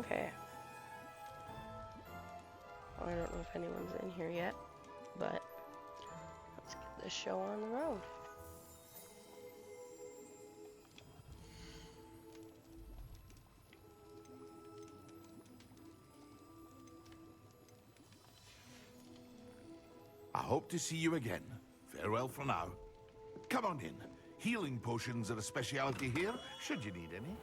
Okay. Well, I don't know if anyone's in here yet, but let's get this show on the road. I hope to see you again. Farewell for now. Come on in. Healing potions are a specialty here, should you need any.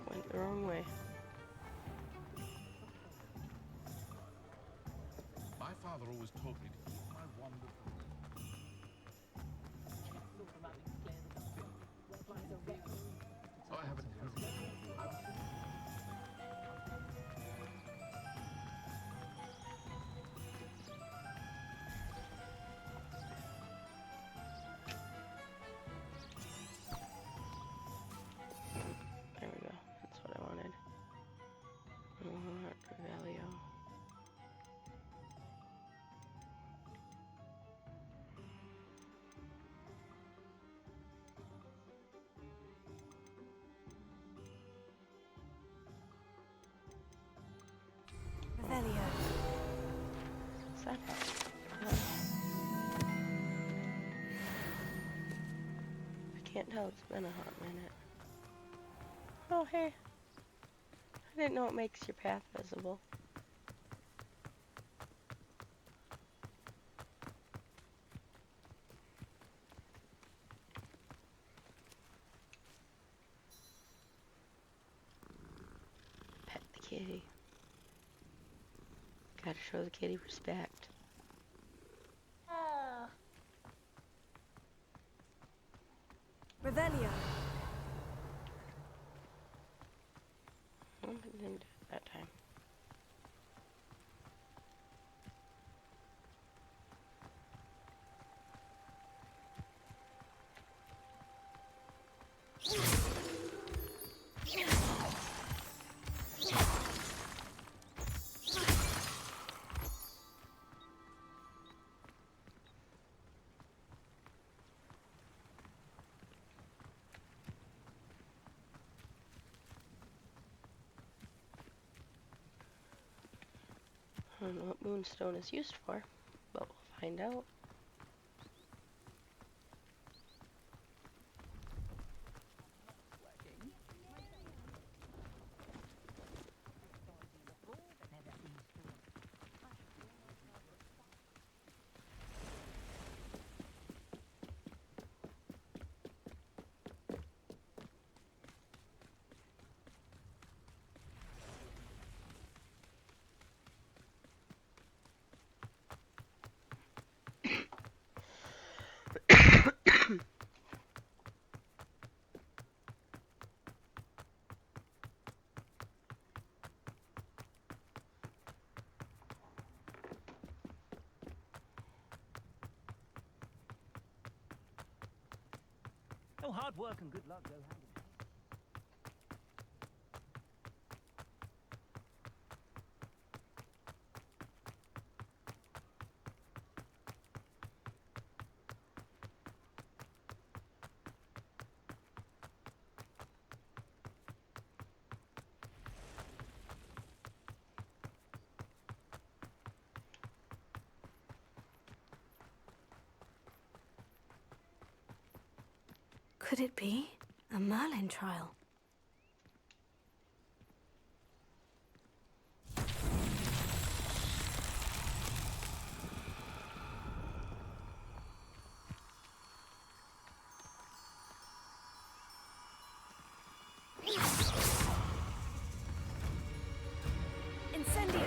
Went the wrong way. My father always taught me to keep my wonderful... Oh, I have a terrible... There we go. That's what I wanted. Revelio. Revelio. What's that? I can't tell. It's been a hot minute. Oh, hey. I didn't know it makes your path visible. Pet the kitty. Gotta show the kitty respect. Revelio. Oh, I didn't do it that time. I don't know what moonstone is used for, but we'll find out. Oh, hard work and good luck go hand in hand. Could it be a Merlin trial? Incendio!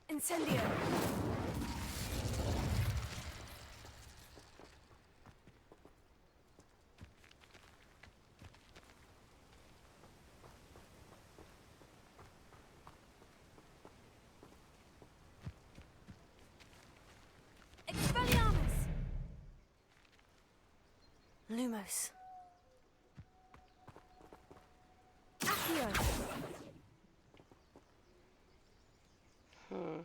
Incendio. Expelliarmus. Lumos. Accio. Hmm.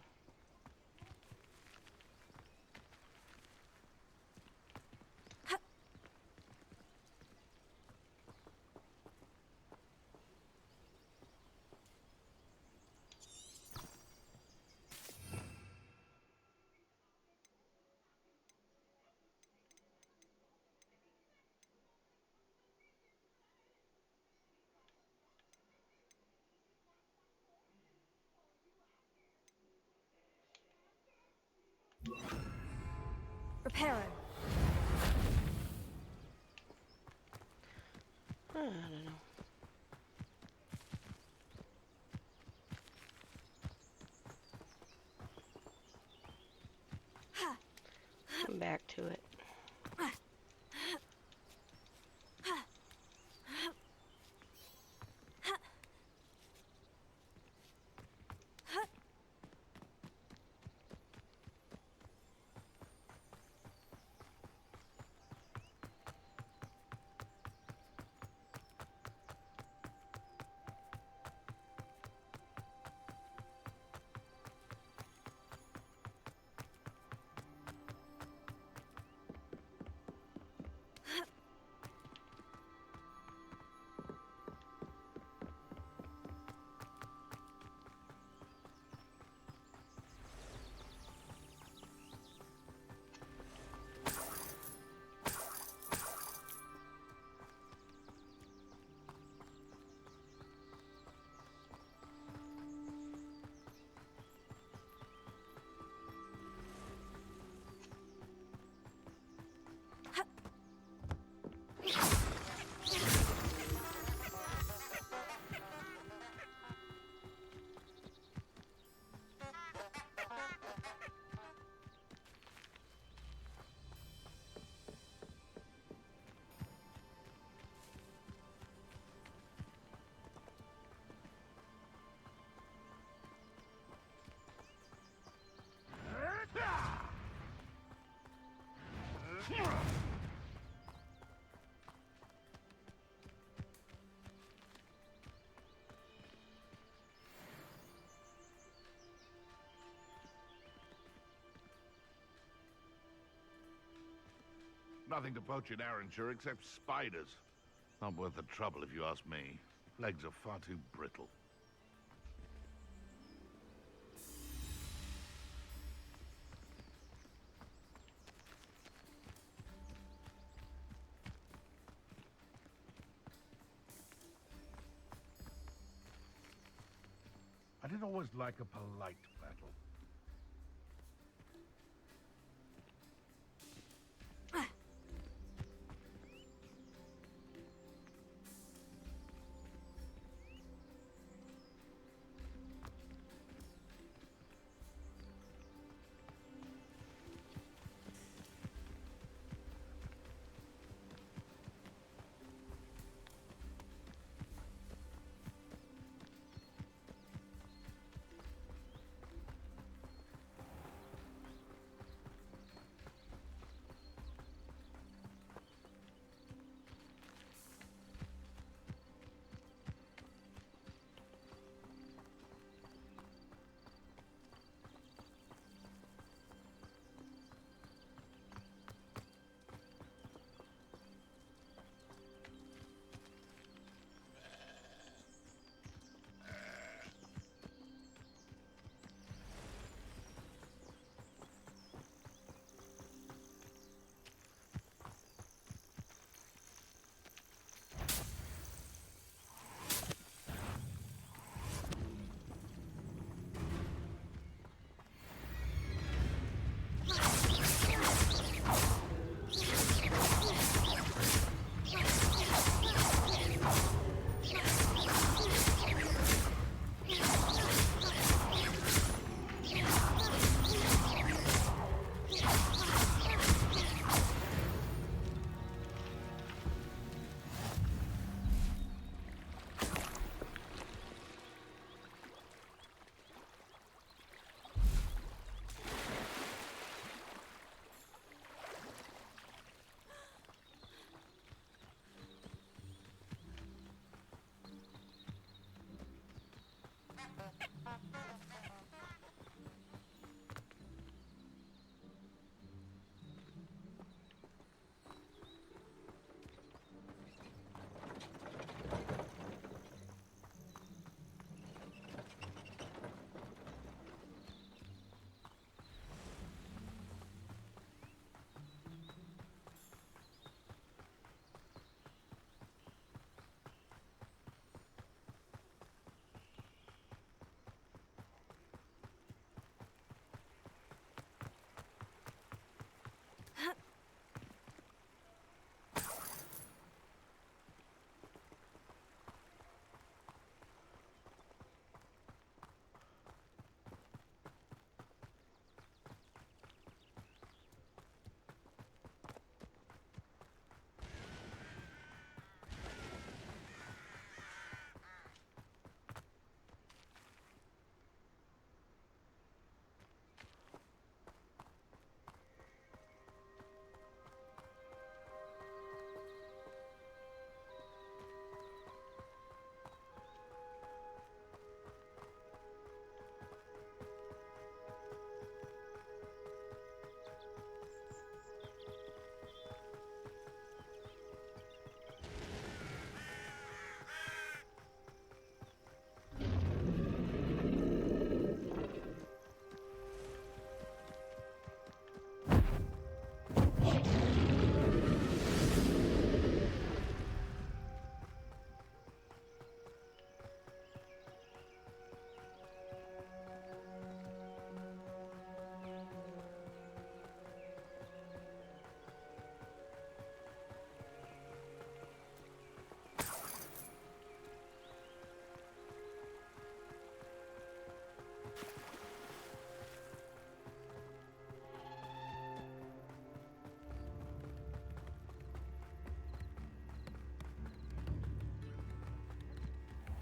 Reparo. I don't know. Come back to it. Nothing to poach in Arranshire except spiders. Not worth the trouble if you ask me. Legs are far too brittle. I didn't always like a polite battle.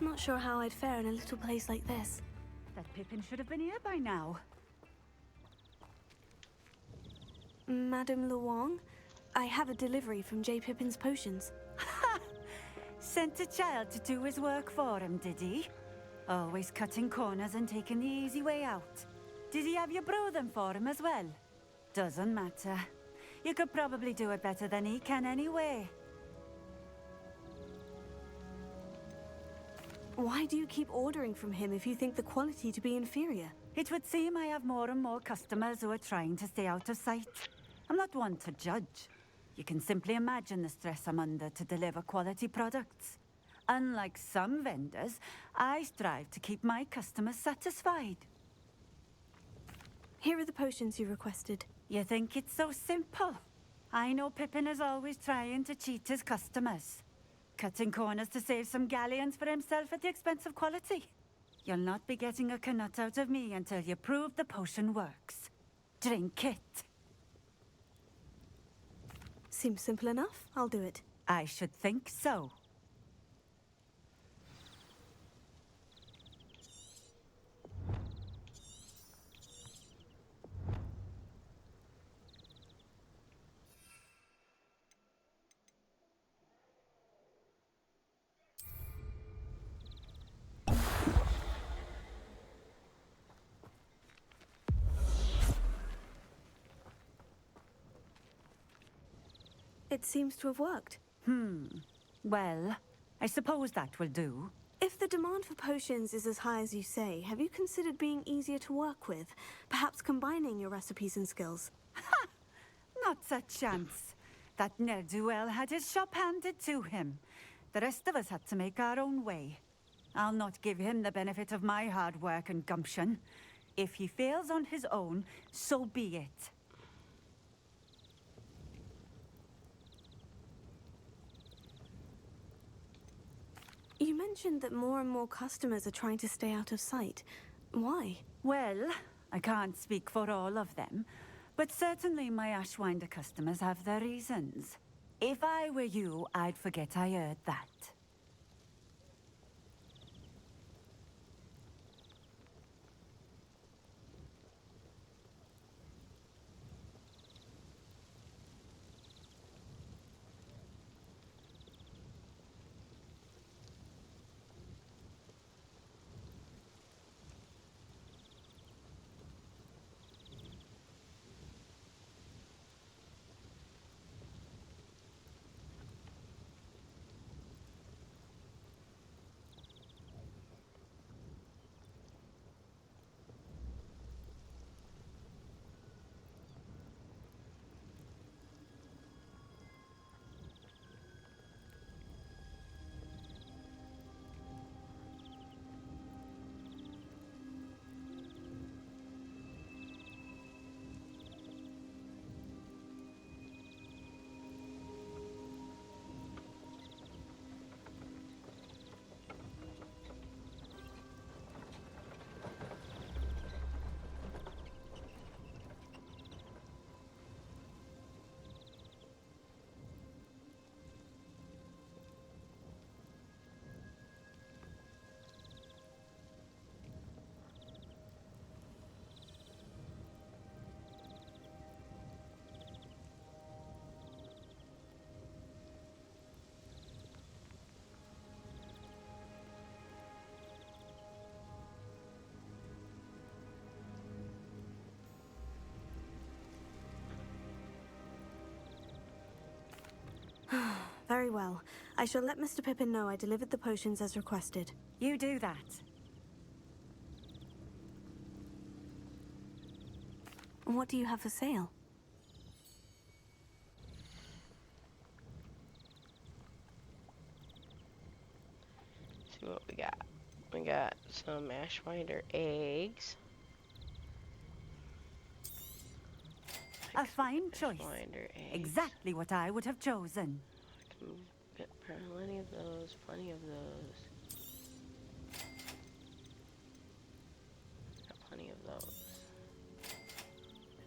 Not sure how I'd fare in a little place like this. That Pippin should have been here by now. Madame Luong, I have a delivery from J. Pippin's potions. Sent a child to do his work for him, did he? Always cutting corners and taking the easy way out. Did he have you brew them for him as well? Doesn't matter. You could probably do it better than he can anyway. Why do you keep ordering from him if you think the quality to be inferior? It would seem I have more and more customers who are trying to stay out of sight. I'm not one to judge. You can simply imagine the stress I'm under to deliver quality products. Unlike some vendors, I strive to keep my customers satisfied. Here are the potions you requested. You think it's so simple? I know Pippin is always trying to cheat his customers. Cutting corners to save some galleons for himself at the expense of quality. You'll not be getting a canut out of me until you prove the potion works. Drink it. Seems simple enough. I'll do it. I should think so. It seems to have worked. Well, I suppose that will do. If the demand for potions is as high as you say, have you considered being easier to work with? Perhaps combining your recipes and skills? Not a chance. That ne'er-do-well had his shop handed to him. The rest of us had to make our own way. I'll not give him the benefit of my hard work and gumption. If he fails on his own, so be it. You mentioned that more and more customers are trying to stay out of sight. Why? Well, I can't speak for all of them, but certainly my Ashwinder customers have their reasons. If I were you, I'd forget I heard that. Very well. I shall let Mr. Pippin know I delivered the potions as requested. You do that. And what do you have for sale? See what we got. We got some Ashwinder eggs. A fine choice. Ashwinder eggs. Exactly what I would have chosen. I can get plenty of those, plenty of those. Got plenty of those.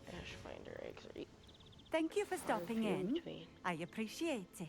Ashwinder eggs are Thank you for stopping few in. between. I appreciate it.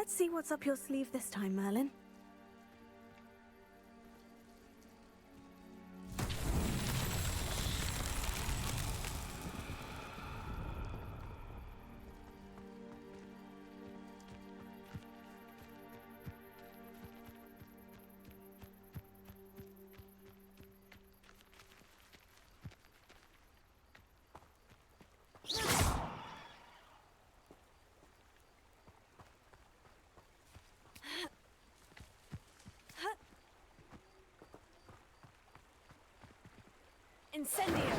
Let's see what's up your sleeve this time, Merlin. Incendio!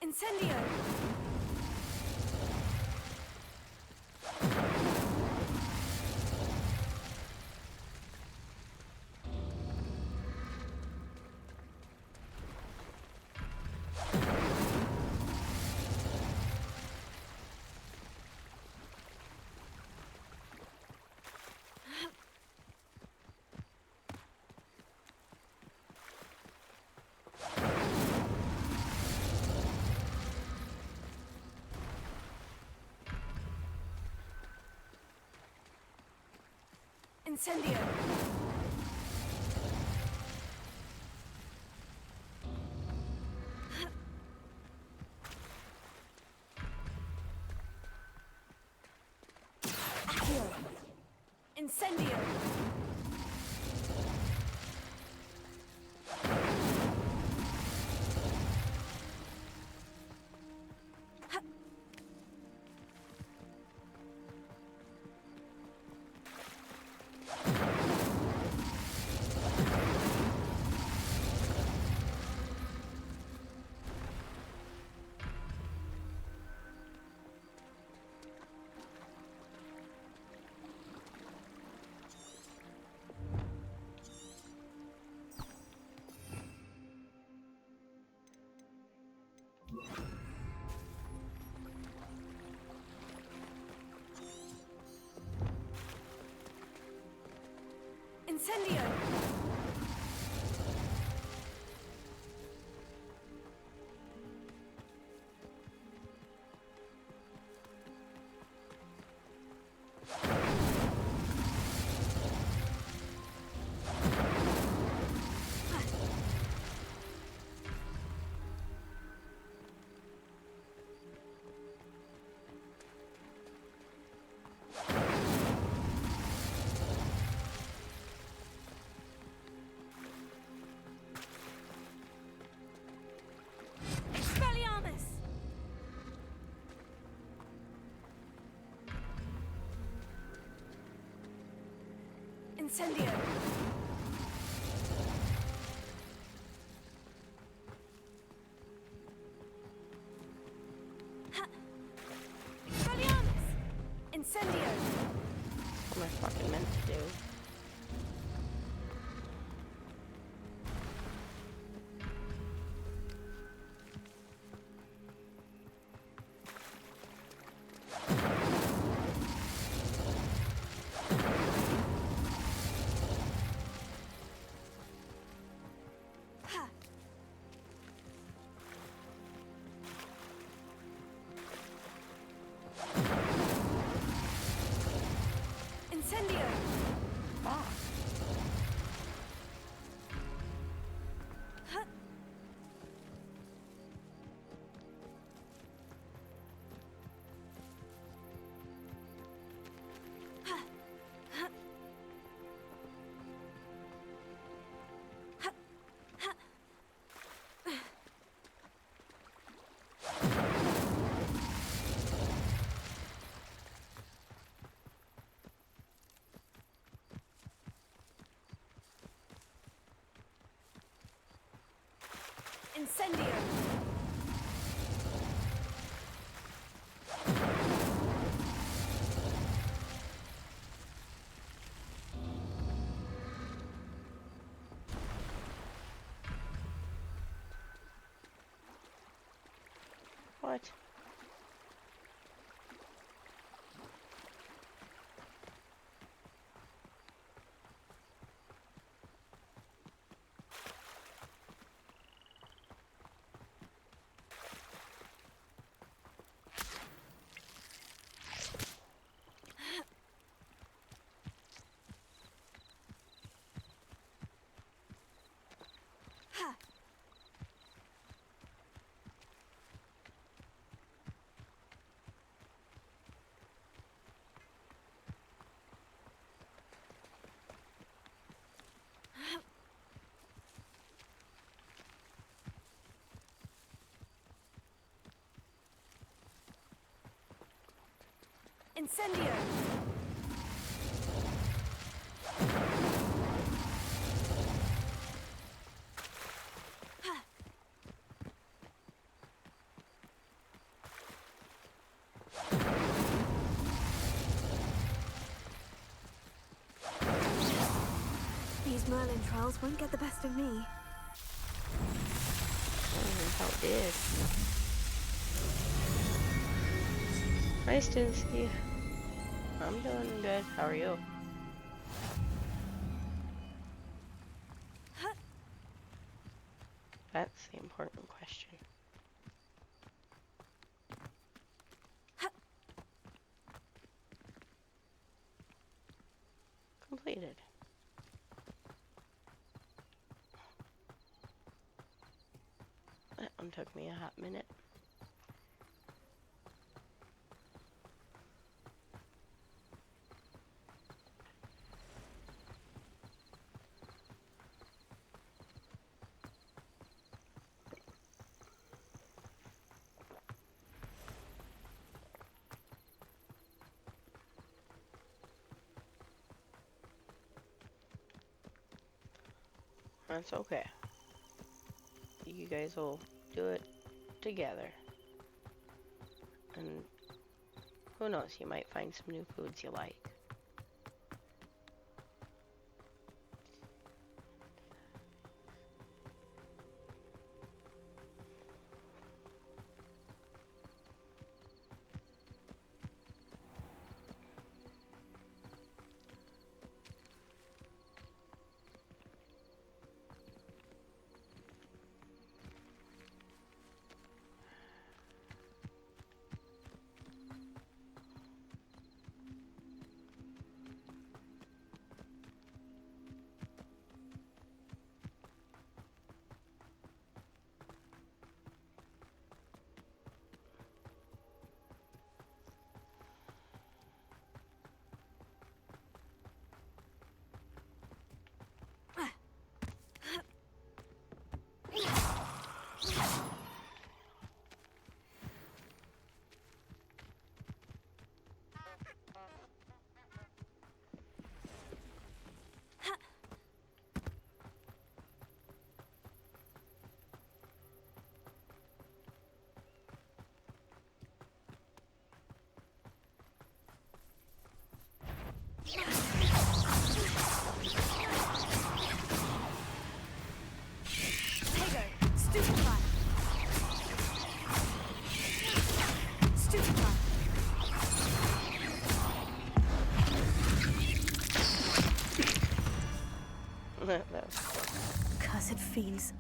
Incendio! Incendio! Accio! Incendio! Incendio! Incendio! Ha! Expelliarmus! Incendio! What am I fucking meant to do? Incendio! What? Incendio! These Merlin trials won't get the best of me. How it did. Nice to see you. I'm doing good. How are you? That's the important question. Completed. That one took me a hot minute. That's okay. You guys will do it together. And who knows, you might find some new foods you like. That was cool. Cursed fiends.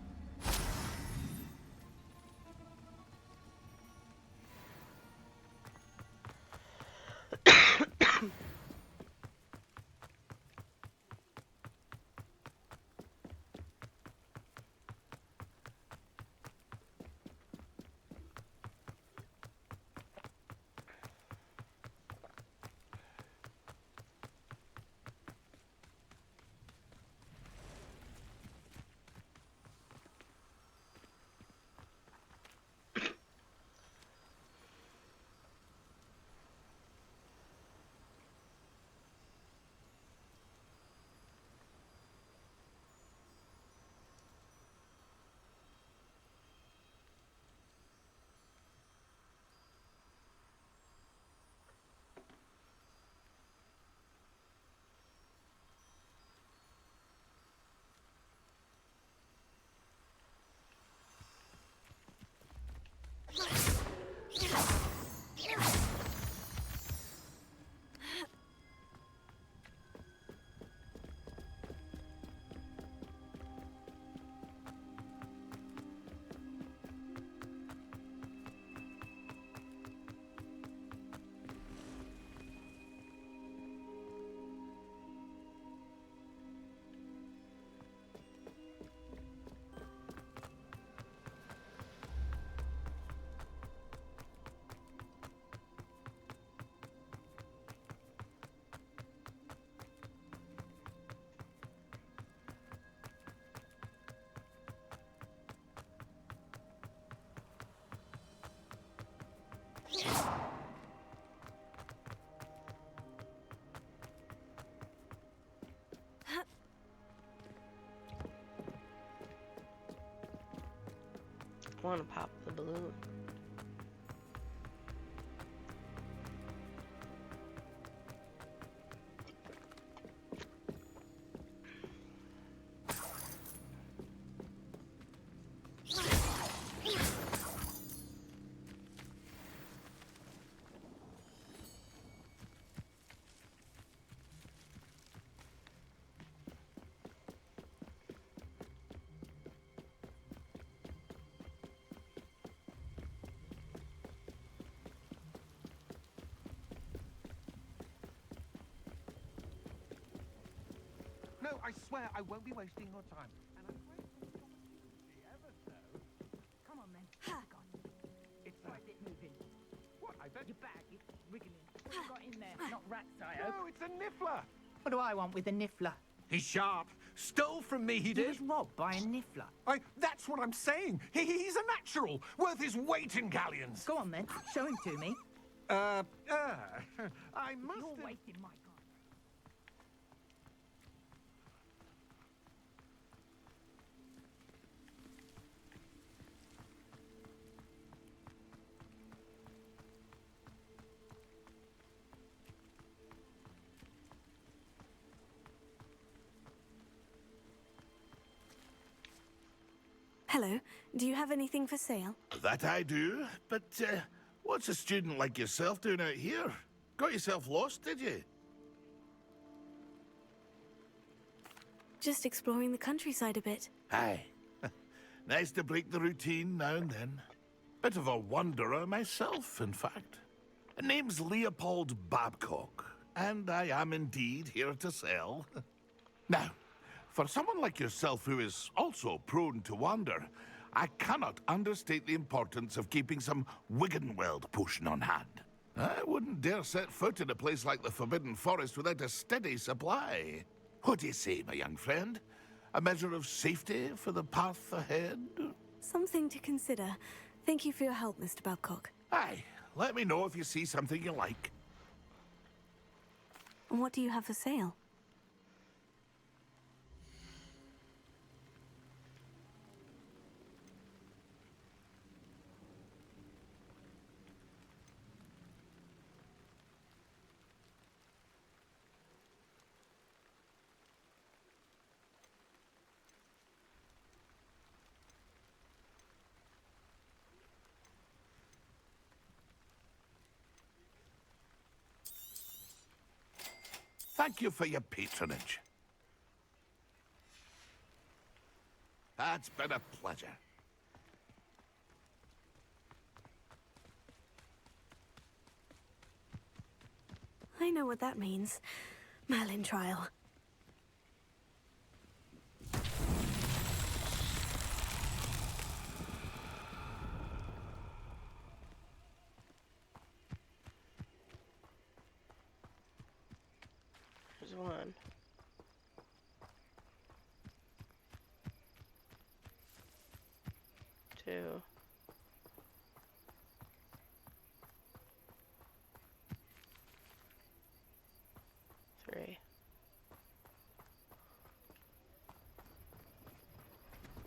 want to pop the balloon. No, I swear I won't be wasting your time. And I'm grateful for the opportunity, ever so. Come on, then. What's it got? It's Why is it moving? What? I bet. Your bag is wriggling. What you got in there? Not rats, I hope. No, it's a niffler. What do I want with a niffler? He's sharp. Stole from me, he He did. was robbed by a niffler. That's what I'm saying. He's a natural, worth his weight in galleons. Go on then, show him to me. I must You're have... wasting my time. Hello. Do you have anything for sale? That I do, but what's a student like yourself doing out here? Got yourself lost, did you? Just exploring the countryside a bit. Aye. Nice to break the routine now and then. Bit of a wanderer myself, in fact. Name's Leopold Babcock, and I am indeed here to sell. Now, for someone like yourself who is also prone to wander, I cannot understate the importance of keeping some Wiggenweld potion on hand. I wouldn't dare set foot in a place like the Forbidden Forest without a steady supply. What do you say, my young friend? A measure of safety for the path ahead? Something to consider. Thank you for your help, Mr. Babcock. Aye, let me know if you see something you like. And what do you have for sale? Thank you for your patronage. It's been a pleasure. I know what that means. Merlin trial. There's one. Two. Three.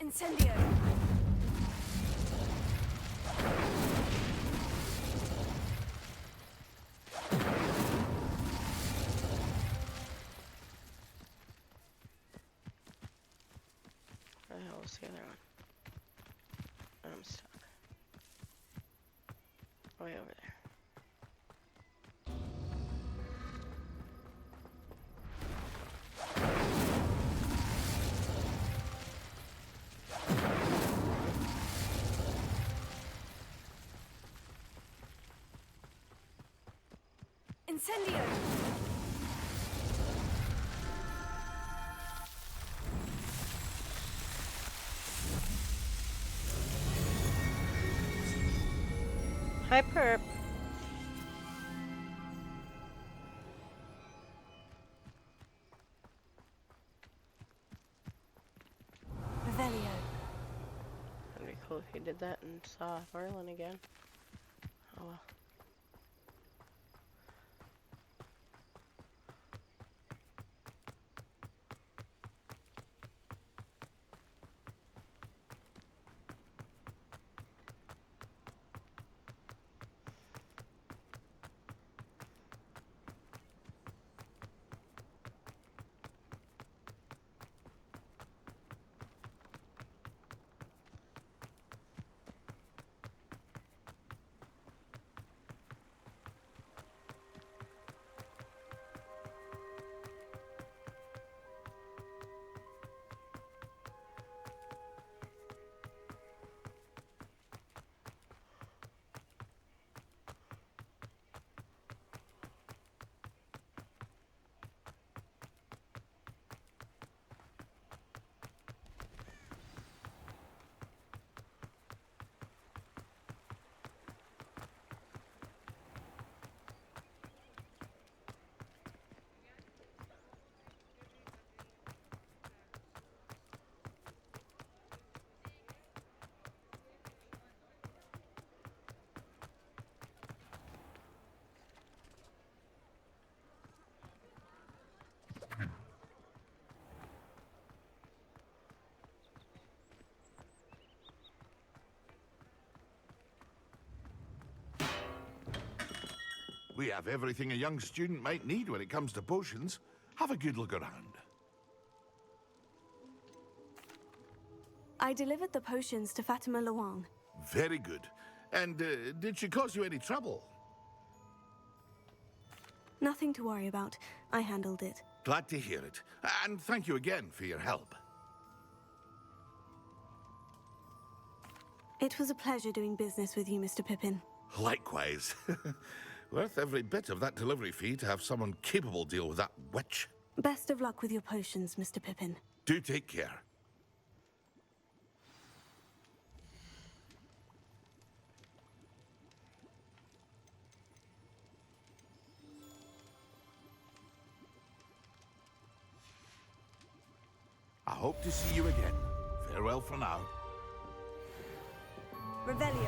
Incendio! Where the hell is the other one? I'm stuck. Way over there. Incendio! Hi, Perp. Revelio. That'd be cool if he did that and saw Merlin again. Oh well. We have everything a young student might need when it comes to potions. Have a good look around. I delivered the potions to Fatima Luang. Very good. And did she cause you any trouble? Nothing to worry about. I handled it. Glad to hear it. And thank you again for your help. It was a pleasure doing business with you, Mr. Pippin. Likewise. Worth every bit of that delivery fee to have someone capable deal with that witch. Best of luck with your potions, Mr. Pippin. Do take care. I hope to see you again. Farewell for now. Revelio.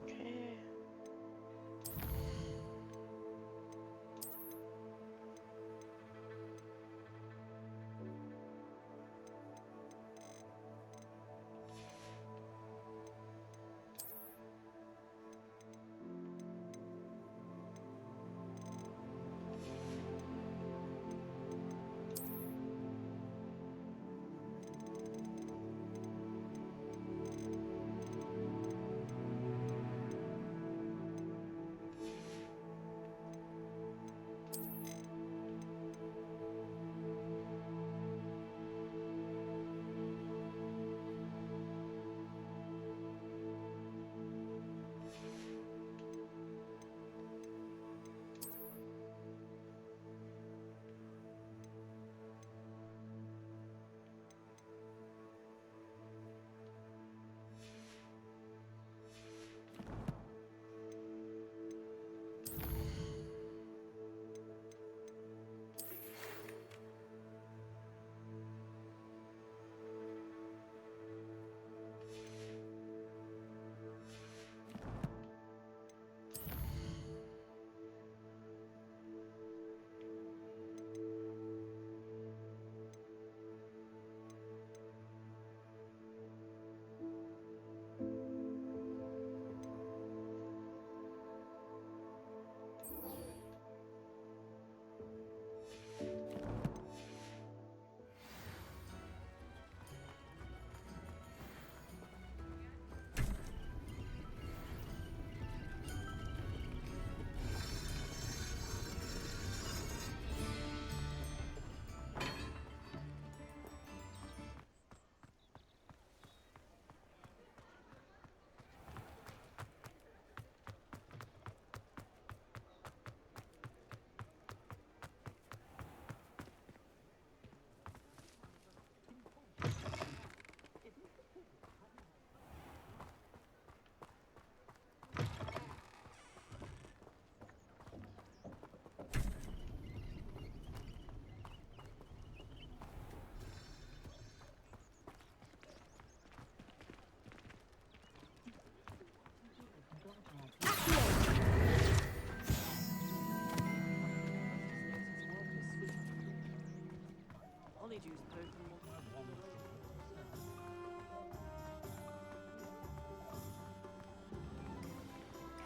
Okay.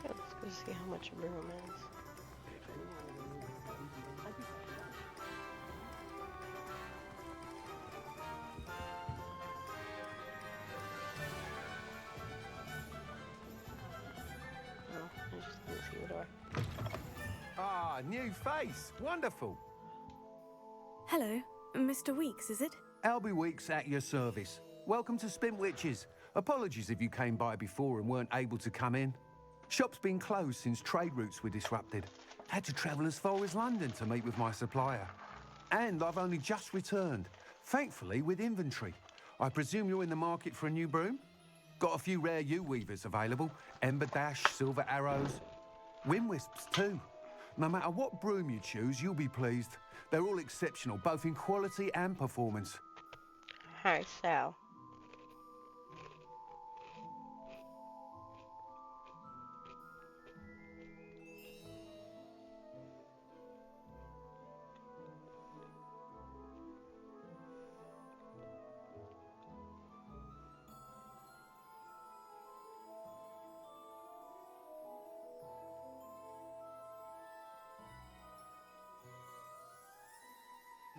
Okay, let's go see how much a broom is. new face. Wonderful. Hello, Mr. Weeks, is it? Albie Weeks at your service. Welcome to Spintwitches. Apologies if you came by before and weren't able to come in. Shop's been closed since trade routes were disrupted. Had to travel as far as London to meet with my supplier. And I've only just returned, thankfully with inventory. I presume you're in the market for a new broom? Got a few rare U-weavers available. Ember Dash, Silver Arrows. Wind Wisps too. No matter what broom you choose, you'll be pleased. They're all exceptional, both in quality and performance. Hi, Sal.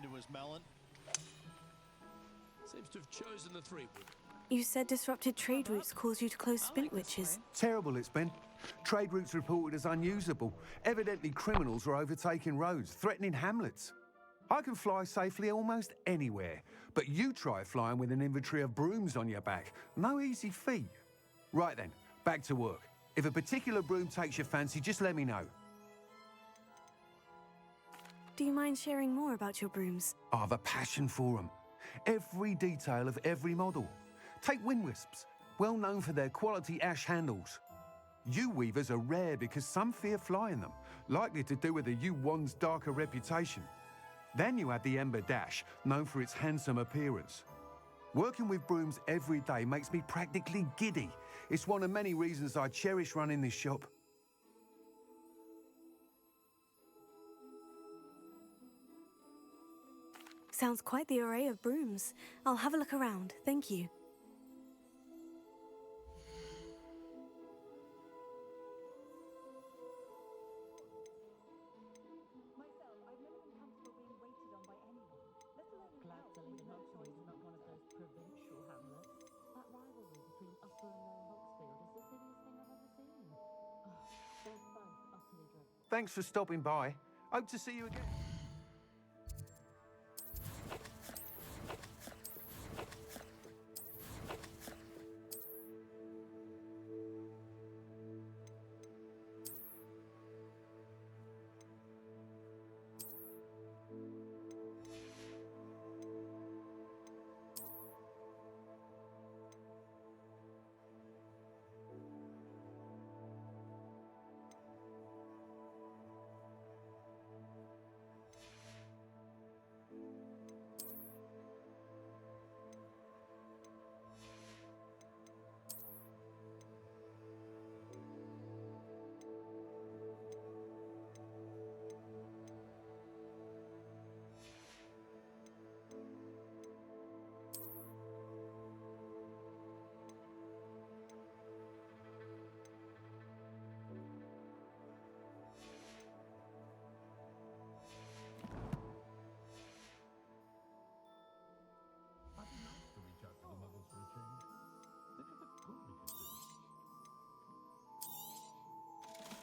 Into his melon. Seems to have chosen the 3-wood. You said disrupted trade routes caused you to close Spintwitches. Terrible it's been. Trade routes reported as unusable. Evidently criminals are overtaking roads, threatening hamlets. I can fly safely almost anywhere, but you try flying with an inventory of brooms on your back. No easy feat. Right then, back to work. If a particular broom takes your fancy, just let me know. Do you mind sharing more about your brooms? I have a passion for them. Every detail of every model. Take Wind Wisps, well known for their quality ash handles. U-weavers are rare because some fear flying them, likely to do with the U-wand's darker reputation. Then you have the Ember Dash, known for its handsome appearance. Working with brooms every day makes me practically giddy. It's one of many reasons I cherish running this shop. Sounds quite the array of brooms. I'll have a look around, thank you. Myself, I've never been comfortable being waited on by anyone, let alone Gladstone is not one of those provincial hamlets. That rivalry between Upper and Lower Hogsfield is the silliest thing I've ever seen. They're both utterly dreadful. Thanks for stopping by. Hope to see you again.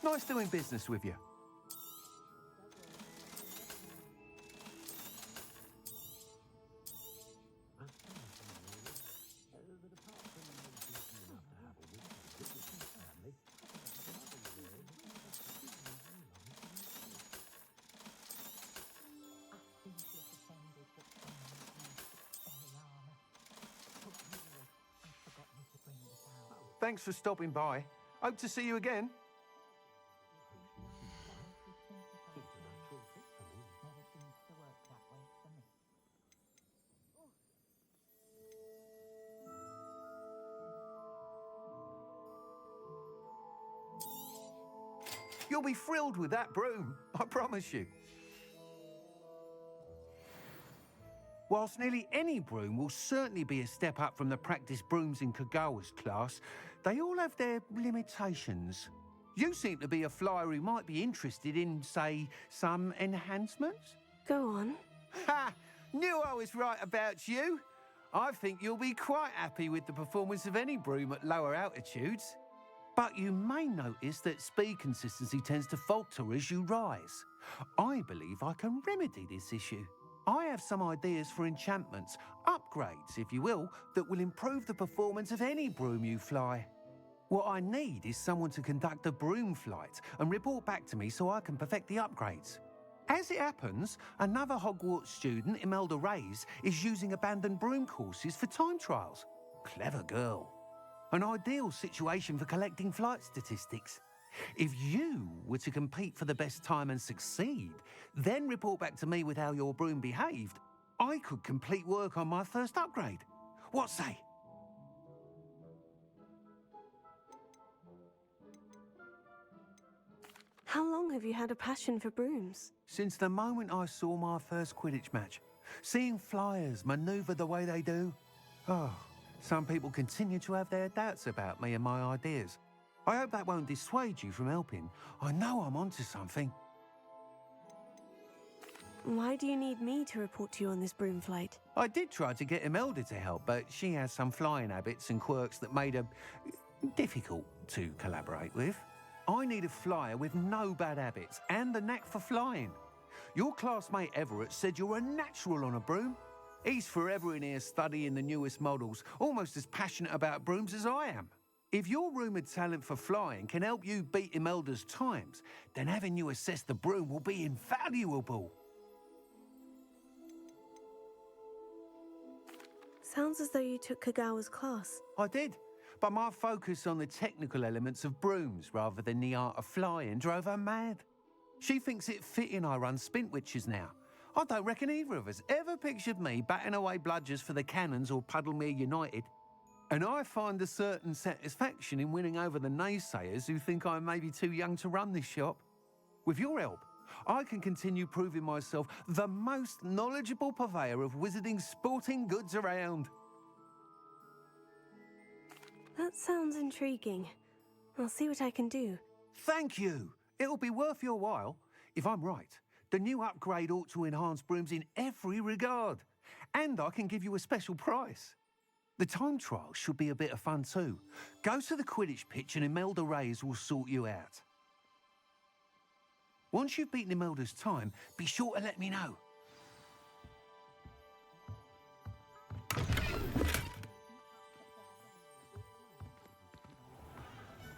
Nice doing business with you. Thanks for stopping by. Hope to see you again. You'll be thrilled with that broom, I promise you. Whilst nearly any broom will certainly be a step up from the practice brooms in Kagawa's class, they all have their limitations. You seem to be a flyer who might be interested in, say, some enhancements? Go on. Ha! Knew I was right about you. I think you'll be quite happy with the performance of any broom at lower altitudes. But you may notice that speed consistency tends to falter as you rise. I believe I can remedy this issue. I have some ideas for enchantments, upgrades, if you will, that will improve the performance of any broom you fly. What I need is someone to conduct a broom flight and report back to me so I can perfect the upgrades. As it happens, another Hogwarts student, Imelda Reyes, is using abandoned broom courses for time trials. Clever girl. An ideal situation for collecting flight statistics. If you were to compete for the best time and succeed, then report back to me with how your broom behaved, I could complete work on my first upgrade. What say? How long have you had a passion for brooms? Since the moment I saw my first Quidditch match, seeing flyers manoeuvre the way they do. Oh, some people continue to have their doubts about me and my ideas. I hope that won't dissuade you from helping. I know I'm onto something. Why do you need me to report to you on this broom flight? I did try to get Imelda to help, but she has some flying habits and quirks that made her difficult to collaborate with. I need a flyer with no bad habits and the knack for flying. Your classmate Everett said you're a natural on a broom. He's forever in here studying the newest models, almost as passionate about brooms as I am. If your rumoured talent for flying can help you beat Imelda's times, then having you assess the broom will be invaluable. Sounds as though you took Kagawa's class. I did, but my focus on the technical elements of brooms rather than the art of flying drove her mad. She thinks it fitting I run Spintwitches now. I don't reckon either of us ever pictured me batting away bludgers for the Cannons or Puddlemere United. And I find a certain satisfaction in winning over the naysayers who think I'm maybe too young to run this shop. With your help, I can continue proving myself the most knowledgeable purveyor of wizarding sporting goods around. That sounds intriguing. I'll see what I can do. Thank you. It'll be worth your while. If I'm right, the new upgrade ought to enhance brooms in every regard. And I can give you a special price. The time trial should be a bit of fun too. Go to the Quidditch pitch and Imelda Reyes will sort you out. Once you've beaten Imelda's time, be sure to let me know.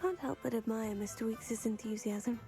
Can't help but admire Mr. Weekes' enthusiasm.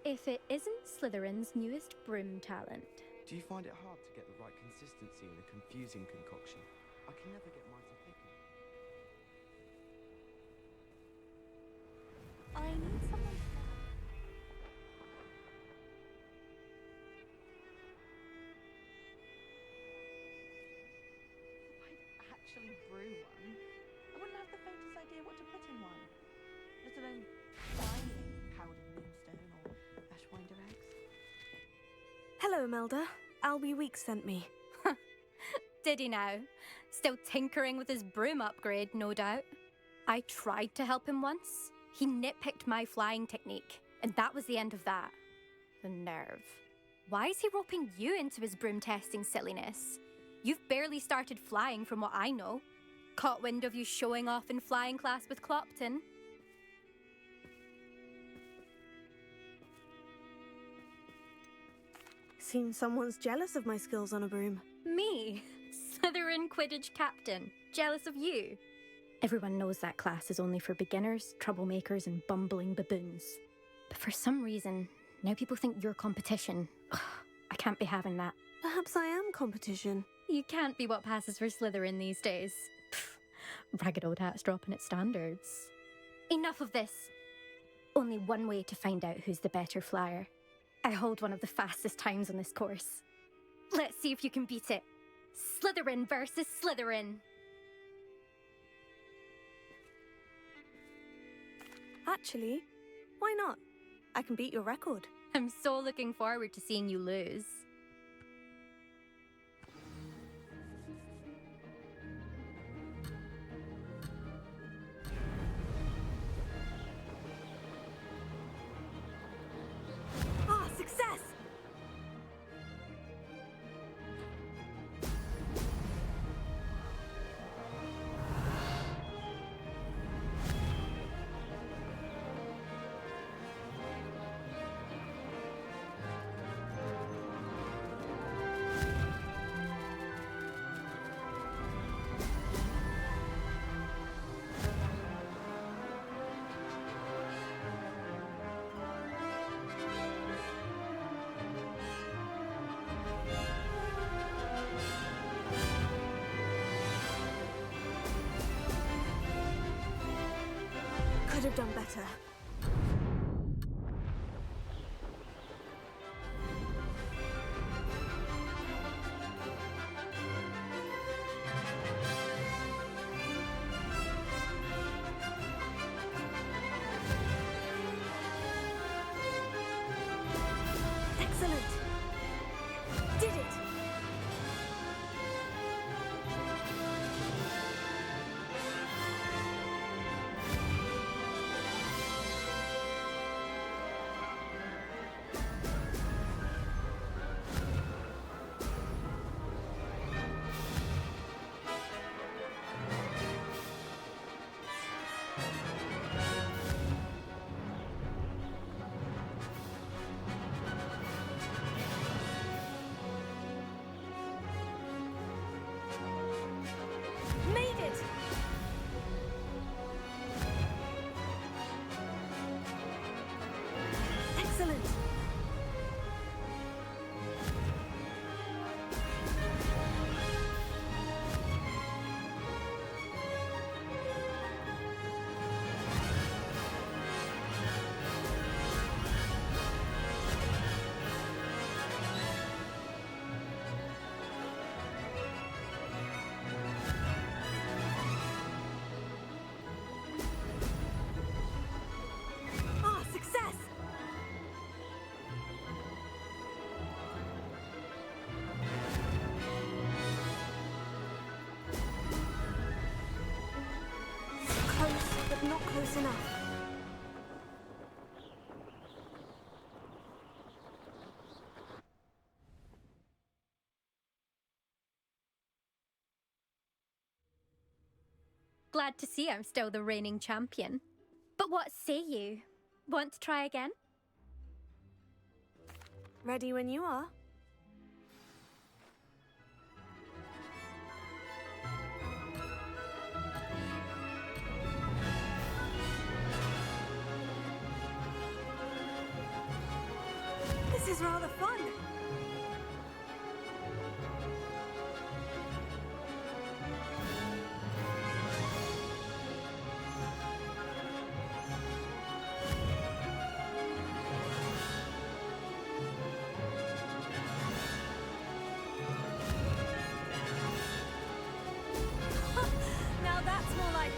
If it isn't Slytherin's newest broom talent. Do you find it hard to get the right consistency in a confusing concoction? I can never get mine to thicken. I need someone to... If I'd actually brew one, I wouldn't have the faintest idea what to put in one, let alone finding powdered moonstone or ashwinder eggs. Hello, Imelda. Albie Weeks sent me. Did he now? Still tinkering with his broom upgrade, no doubt. I tried to help him once. He nitpicked my flying technique, and that was the end of that. The nerve. Why is he roping you into his broom testing silliness? You've barely started flying from what I know. Caught wind of you showing off in flying class with Clopton. Seems someone's jealous of my skills on a broom. Me? Slytherin Quidditch captain. Jealous of you? Everyone knows that class is only for beginners, troublemakers, and bumbling baboons. But for some reason, now people think you're competition. Ugh, I can't be having that. Perhaps I am competition. You can't be what passes for Slytherin these days. Pff, ragged old hat's dropping its standards. Enough of this. Only one way to find out who's the better flyer. I hold one of the fastest times on this course. Let's see if you can beat it. Slytherin versus Slytherin. Actually, why not? I can beat your record. I'm so looking forward to seeing you lose. Ah, success! Could have done better. Excellent. Did it. Made it! Excellent! Ah, success! Close, but not close enough. Glad to see I'm still the reigning champion. But what say you? Want to try again? Ready when you are. This is rather fun. Now that's more like it.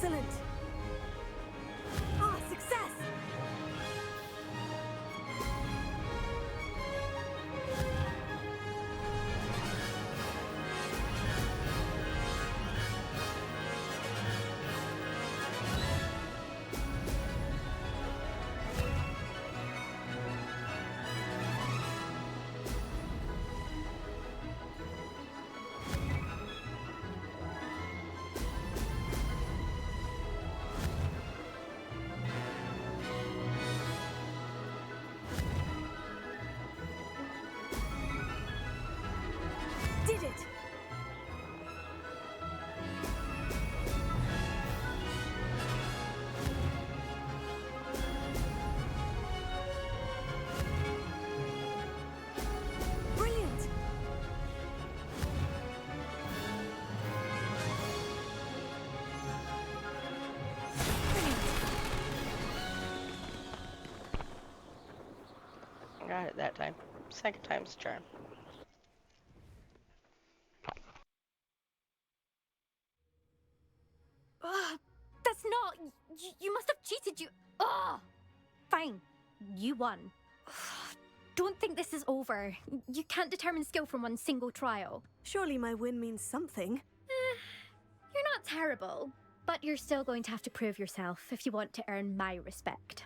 Excellent. Ah, success! Did it! Brilliant! Got it that time. Second time's the charm. Ugh, that's not. You must have cheated. Ugh. Fine. You won. Don't think this is over. You can't determine skill from one single trial. Surely my win means something. You're not terrible, but you're still going to have to prove yourself if you want to earn my respect.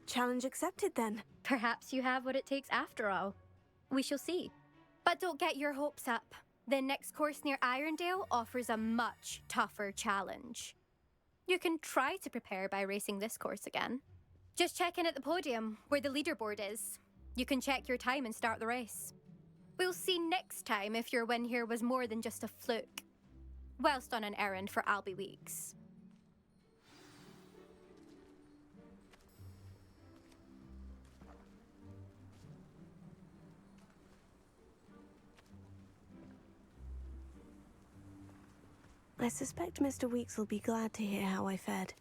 Challenge accepted then. Perhaps you have what it takes after all. We shall see. But don't get your hopes up. The next course near Irondale offers a much tougher challenge. You can try to prepare by racing this course again. Just check in at the podium, where the leaderboard is. You can check your time and start the race. We'll see next time if your win here was more than just a fluke. Whilst on an errand for Albie Weeks. I suspect Mr. Weeks will be glad to hear how I fared.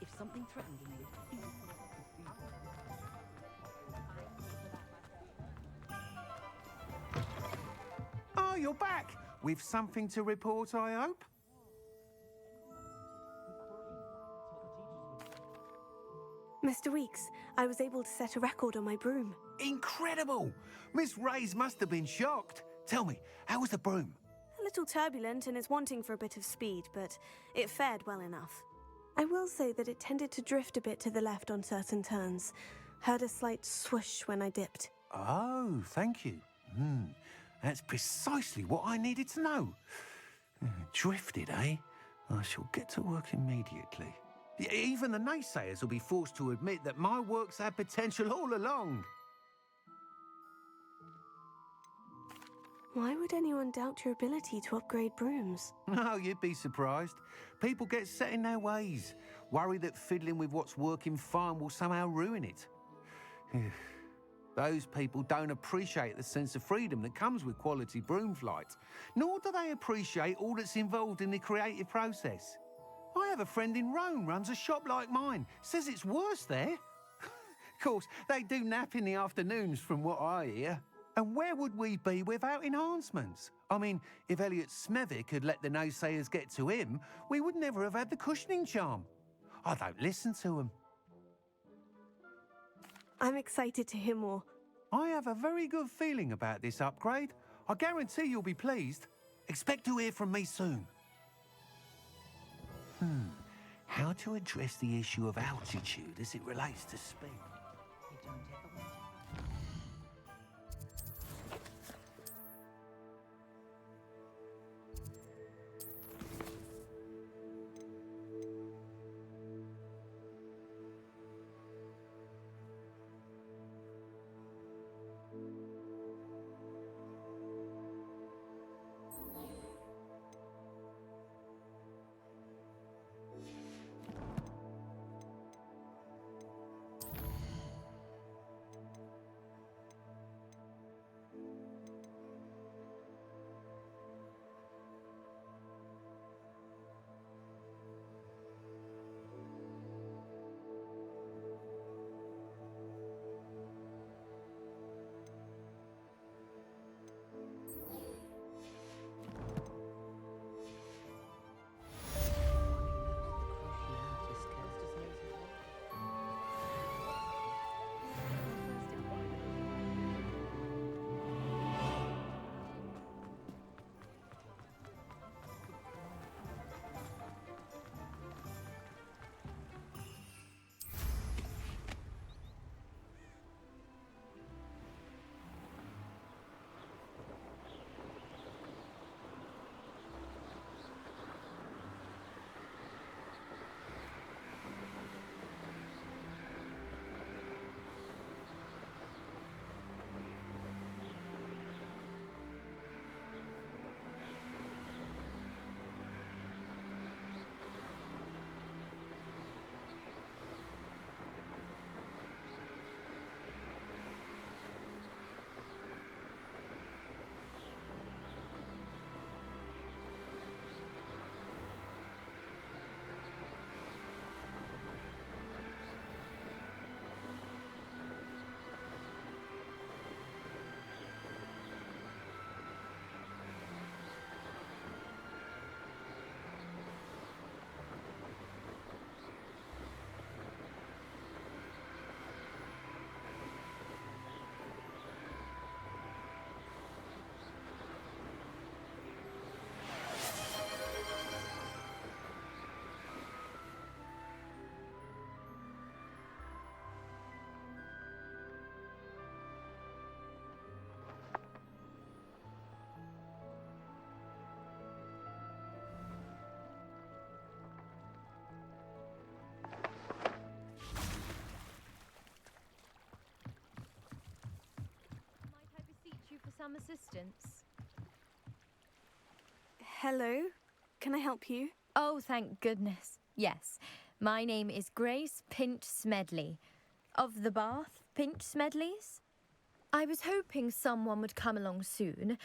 If something threatened you, Oh, you're back! With something to report, I hope? Mr. Weeks, I was able to set a record on my broom. Incredible! Miss Reyes must have been shocked. Tell me, how was the broom? A little turbulent and is wanting for a bit of speed, but it fared well enough. I will say that it tended to drift a bit to the left on certain turns. Heard a slight swoosh when I dipped. Oh, thank you. That's precisely what I needed to know. Drifted, eh? I shall get to work immediately. Even the naysayers will be forced to admit that my work's had potential all along. Why would anyone doubt your ability to upgrade brooms? No, you'd be surprised. People get set in their ways, worry that fiddling with what's working fine will somehow ruin it. Those people don't appreciate the sense of freedom that comes with quality broom flight, nor do they appreciate all that's involved in the creative process. I have a friend in Rome runs a shop like mine, says it's worse there. Of course, they do nap in the afternoons from what I hear. And where would we be without enhancements? I mean, if Elliot Smethwick had let the naysayers get to him, we would never have had the cushioning charm. I don't listen to them. I'm excited to hear more. I have a very good feeling about this upgrade. I guarantee you'll be pleased. Expect to hear from me soon. How to address the issue of altitude as it relates to speed? Some assistance. Hello? Can I help you? Oh, thank goodness. Yes. My name is Grace Pinch Smedley. Of the Bath Pinch Smedleys? I was hoping someone would come along soon.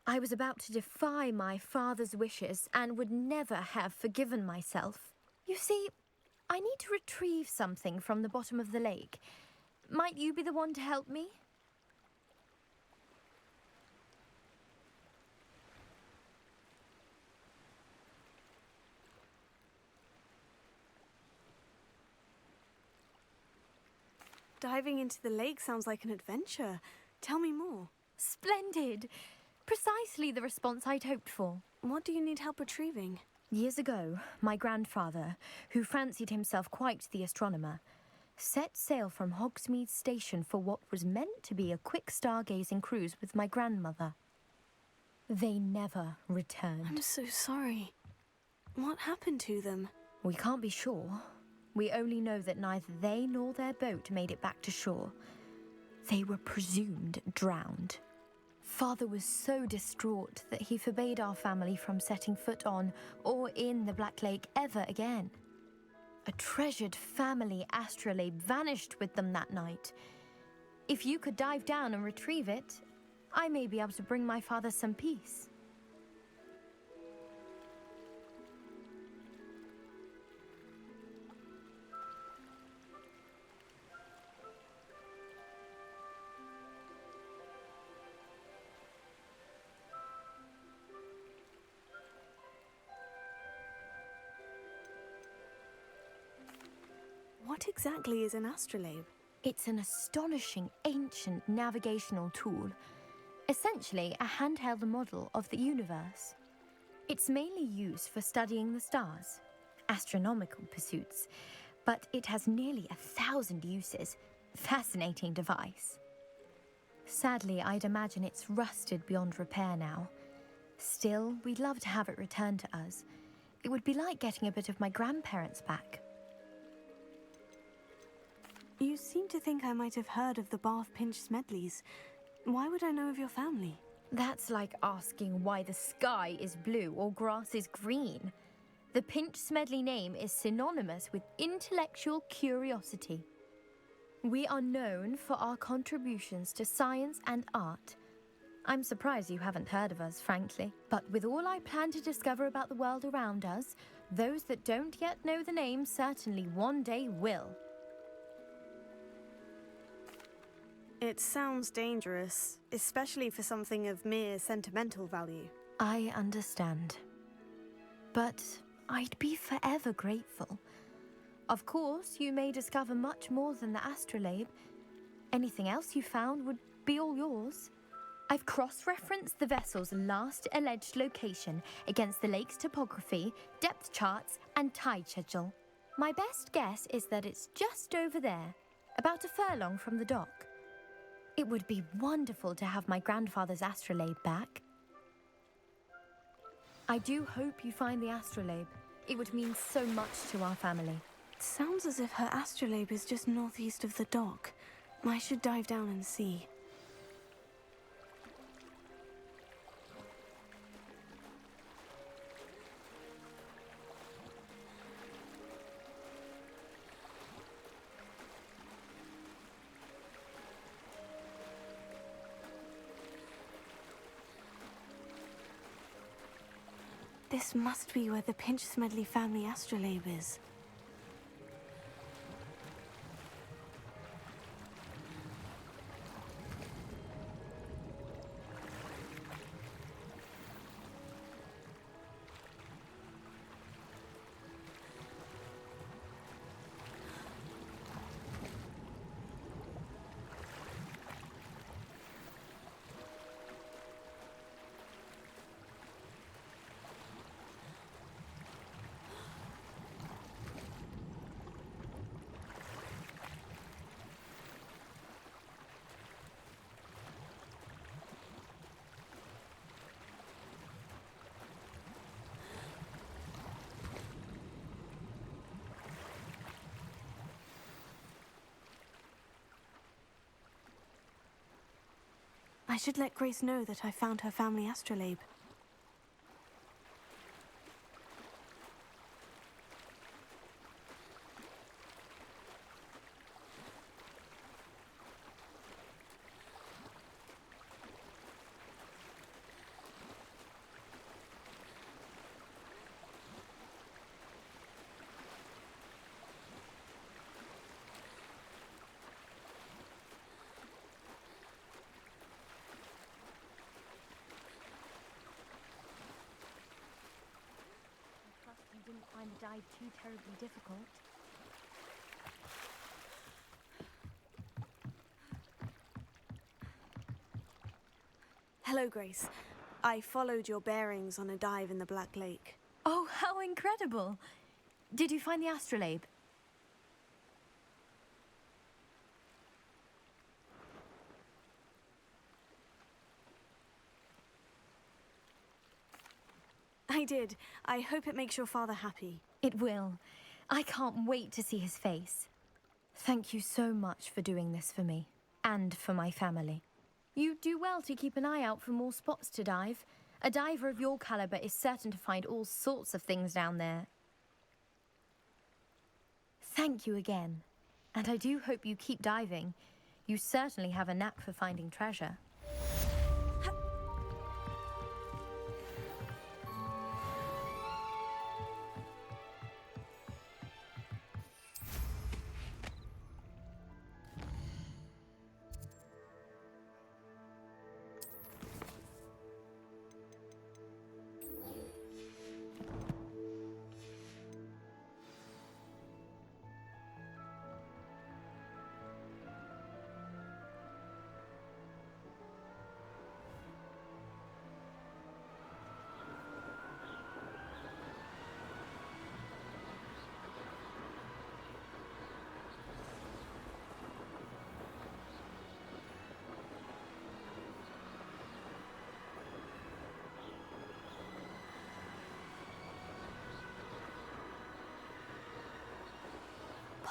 I was about to defy my father's wishes and would never have forgiven myself. You see, I need to retrieve something from the bottom of the lake. Might you be the one to help me? Diving into the lake sounds like an adventure. Tell me more. Splendid! Precisely the response I'd hoped for. What do you need help retrieving? Years ago, my grandfather, who fancied himself quite the astronomer, set sail from Hogsmeade Station for what was meant to be a quick stargazing cruise with my grandmother. They never returned. I'm so sorry. What happened to them? We can't be sure. We only know that neither they nor their boat made it back to shore. They were presumed drowned. Father was so distraught that he forbade our family from setting foot on or in the Black Lake ever again. A treasured family astrolabe vanished with them that night. If you could dive down and retrieve it, I may be able to bring my father some peace. What exactly is an astrolabe? It's an astonishing ancient navigational tool, essentially a handheld model of the universe. It's mainly used for studying the stars, astronomical pursuits, but it has nearly 1,000 uses. Fascinating device. Sadly, I'd imagine it's rusted beyond repair now. Still, we'd love to have it returned to us. It would be like getting a bit of my grandparents back. You seem to think I might have heard of the Bath Pinch Smedleys. Why would I know of your family? That's like asking why the sky is blue or grass is green. The Pinch Smedley name is synonymous with intellectual curiosity. We are known for our contributions to science and art. I'm surprised you haven't heard of us, frankly. But with all I plan to discover about the world around us, those that don't yet know the name certainly one day will. It sounds dangerous, especially for something of mere sentimental value. I understand. But I'd be forever grateful. Of course, you may discover much more than the astrolabe. Anything else you found would be all yours. I've cross-referenced the vessel's last alleged location against the lake's topography, depth charts, and tide schedule. My best guess is that it's just over there, about a furlong from the dock. It would be wonderful to have my grandfather's astrolabe back. I do hope you find the astrolabe. It would mean so much to our family. It sounds as if her astrolabe is just northeast of the dock. I should dive down and see. This must be where the Pinch Smedley family astrolabe is. I should let Grace know that I found her family astrolabe. You didn't find the dive too terribly difficult. Hello, Grace. I followed your bearings on a dive in the Black Lake. Oh, how incredible! Did you find the astrolabe? I did. I hope it makes your father happy. It will. I can't wait to see his face. Thank you so much for doing this for me, and for my family. You do well to keep an eye out for more spots to dive. A diver of your caliber is certain to find all sorts of things down there. Thank you again. And I do hope you keep diving. You certainly have a knack for finding treasure.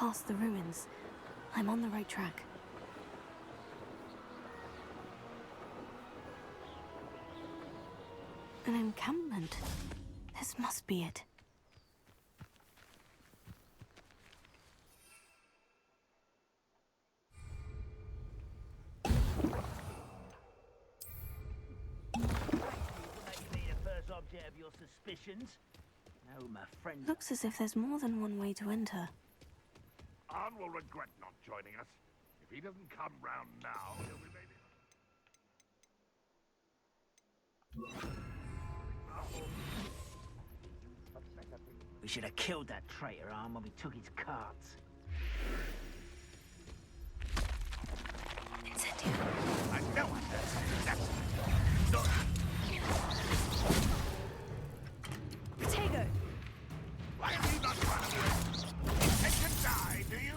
past the ruins. I'm on the right track. An encampment. This must be it. Object of your suspicions? No, my friend. Looks as if there's more than one way to enter. Arn will regret not joining us. If he doesn't come round now, he'll be maybe... We should have killed that traitor, Arn, when we took his cards. Incendio. I know I heard something. That's... No. Tego! Why have you not run away? You intend to die, do you?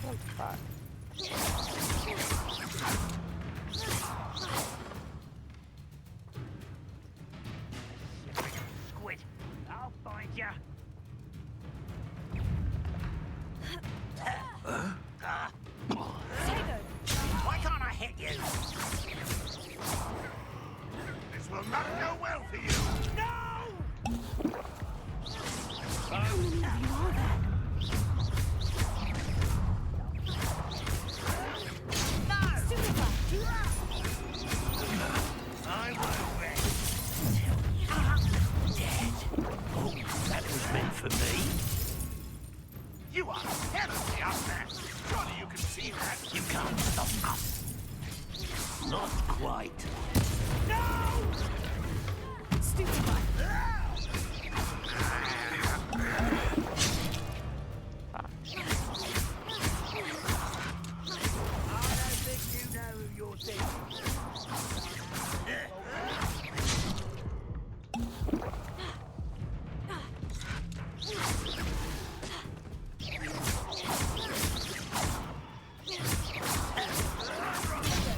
Oh, fuck. Squid, I'll find ya. Why can't I hit you? This will not go well for you. No! How many of you are there? No! I won't rest until you're dead. Oh, that was meant for me. You are terribly out there. Surely you can see that. You can't stop us. Not quite. No! Stupefy. I don't think you know who you're thinking.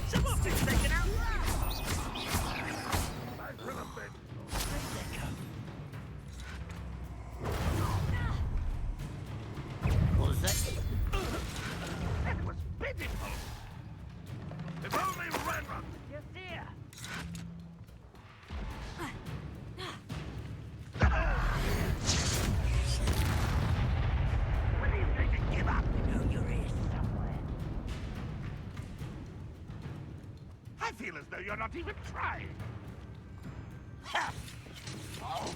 Someone's been taken out. What was that? That was pitiful. If only Renron... Yes, dear. When are you going to give up? You know you're here somewhere. I feel as though you're not even trying. Ha! Oh.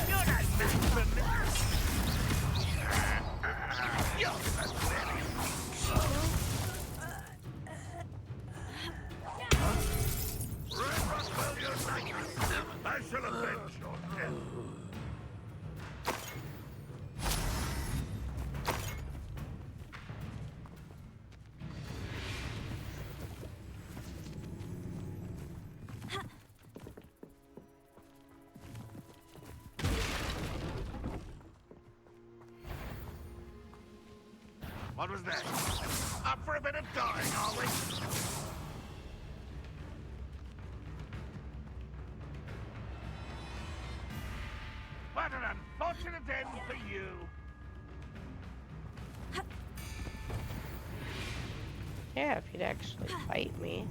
You're not meant for me. You're so very... Renron will unite us. I shall avenge your death. What was that? Up for a bit of dying, are we? What an unfortunate end for you. Yeah, if you'd actually fight me.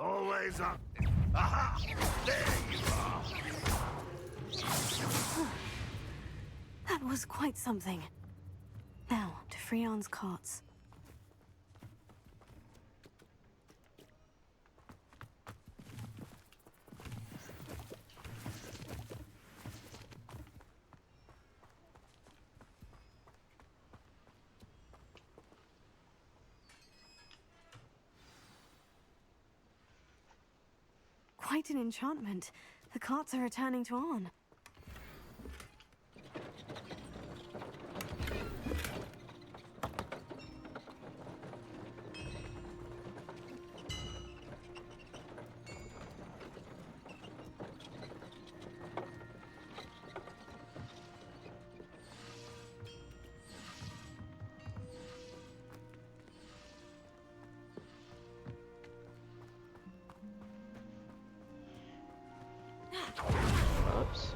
Always up. Aha! There you are. That was quite something. Now, to Freon's carts. Quite an enchantment. The carts are returning to Arn. Oops.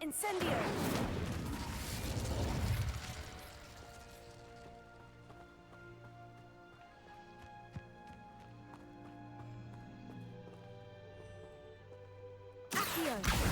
Incendio! Accio!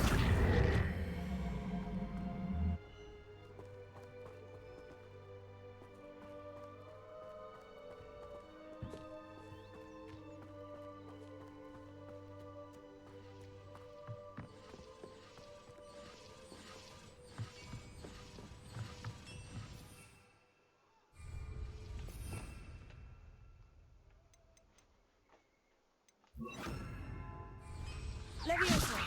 Leviosa!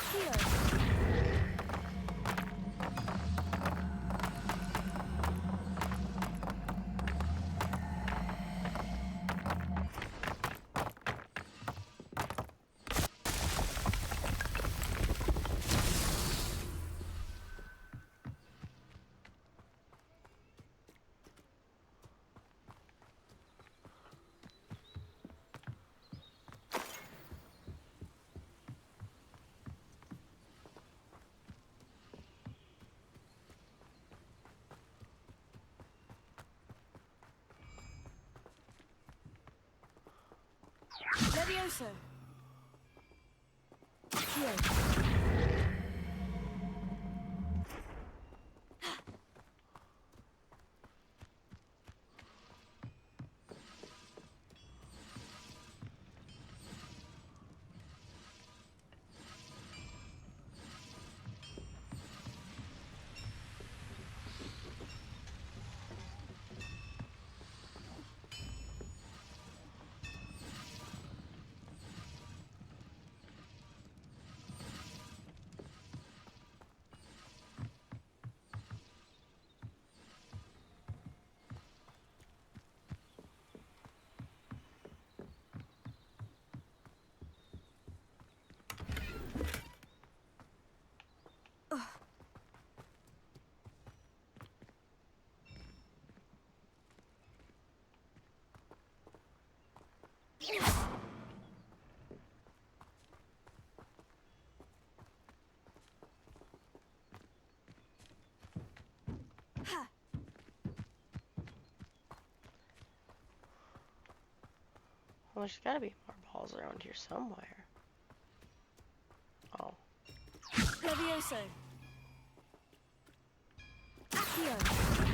Accio! Leviosa! Accio! Well, there's gotta be more balls around here somewhere. Oh. Levioso! Accio!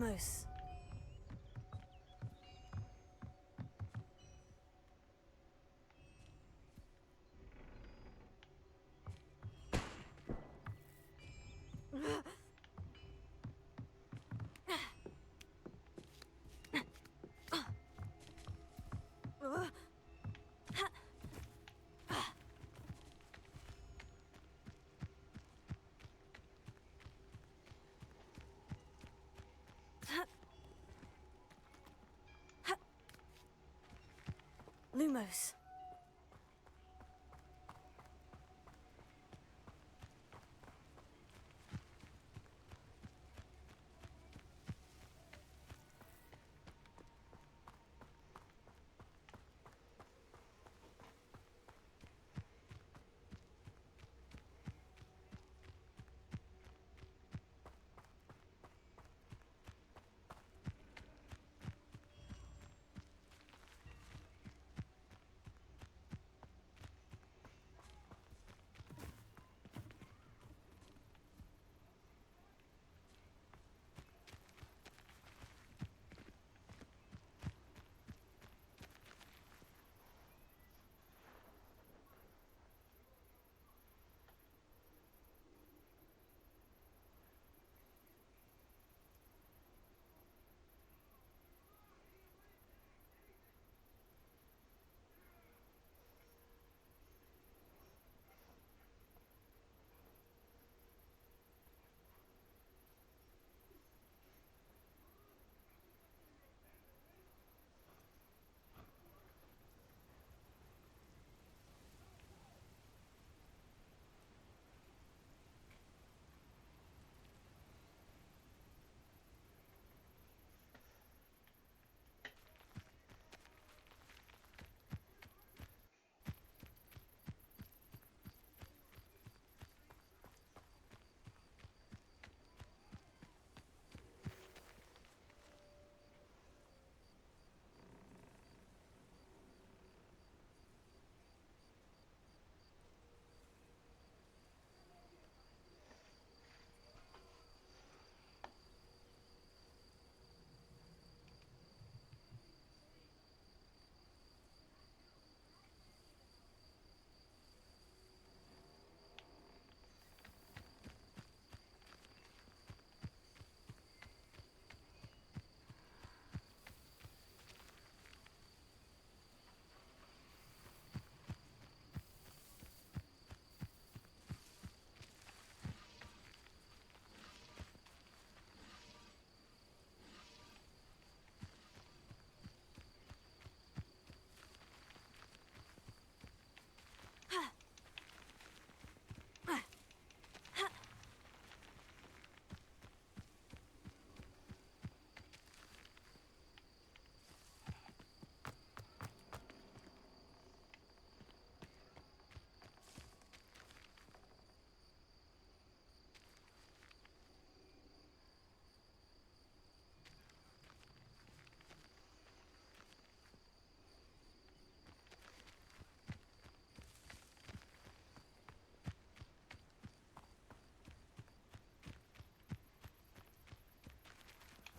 Lumos. Lumos.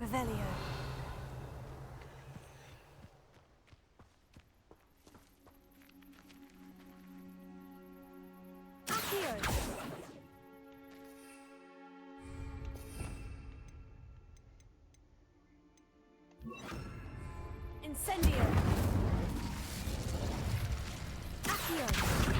Revelio. Accio. Incendio. Accio.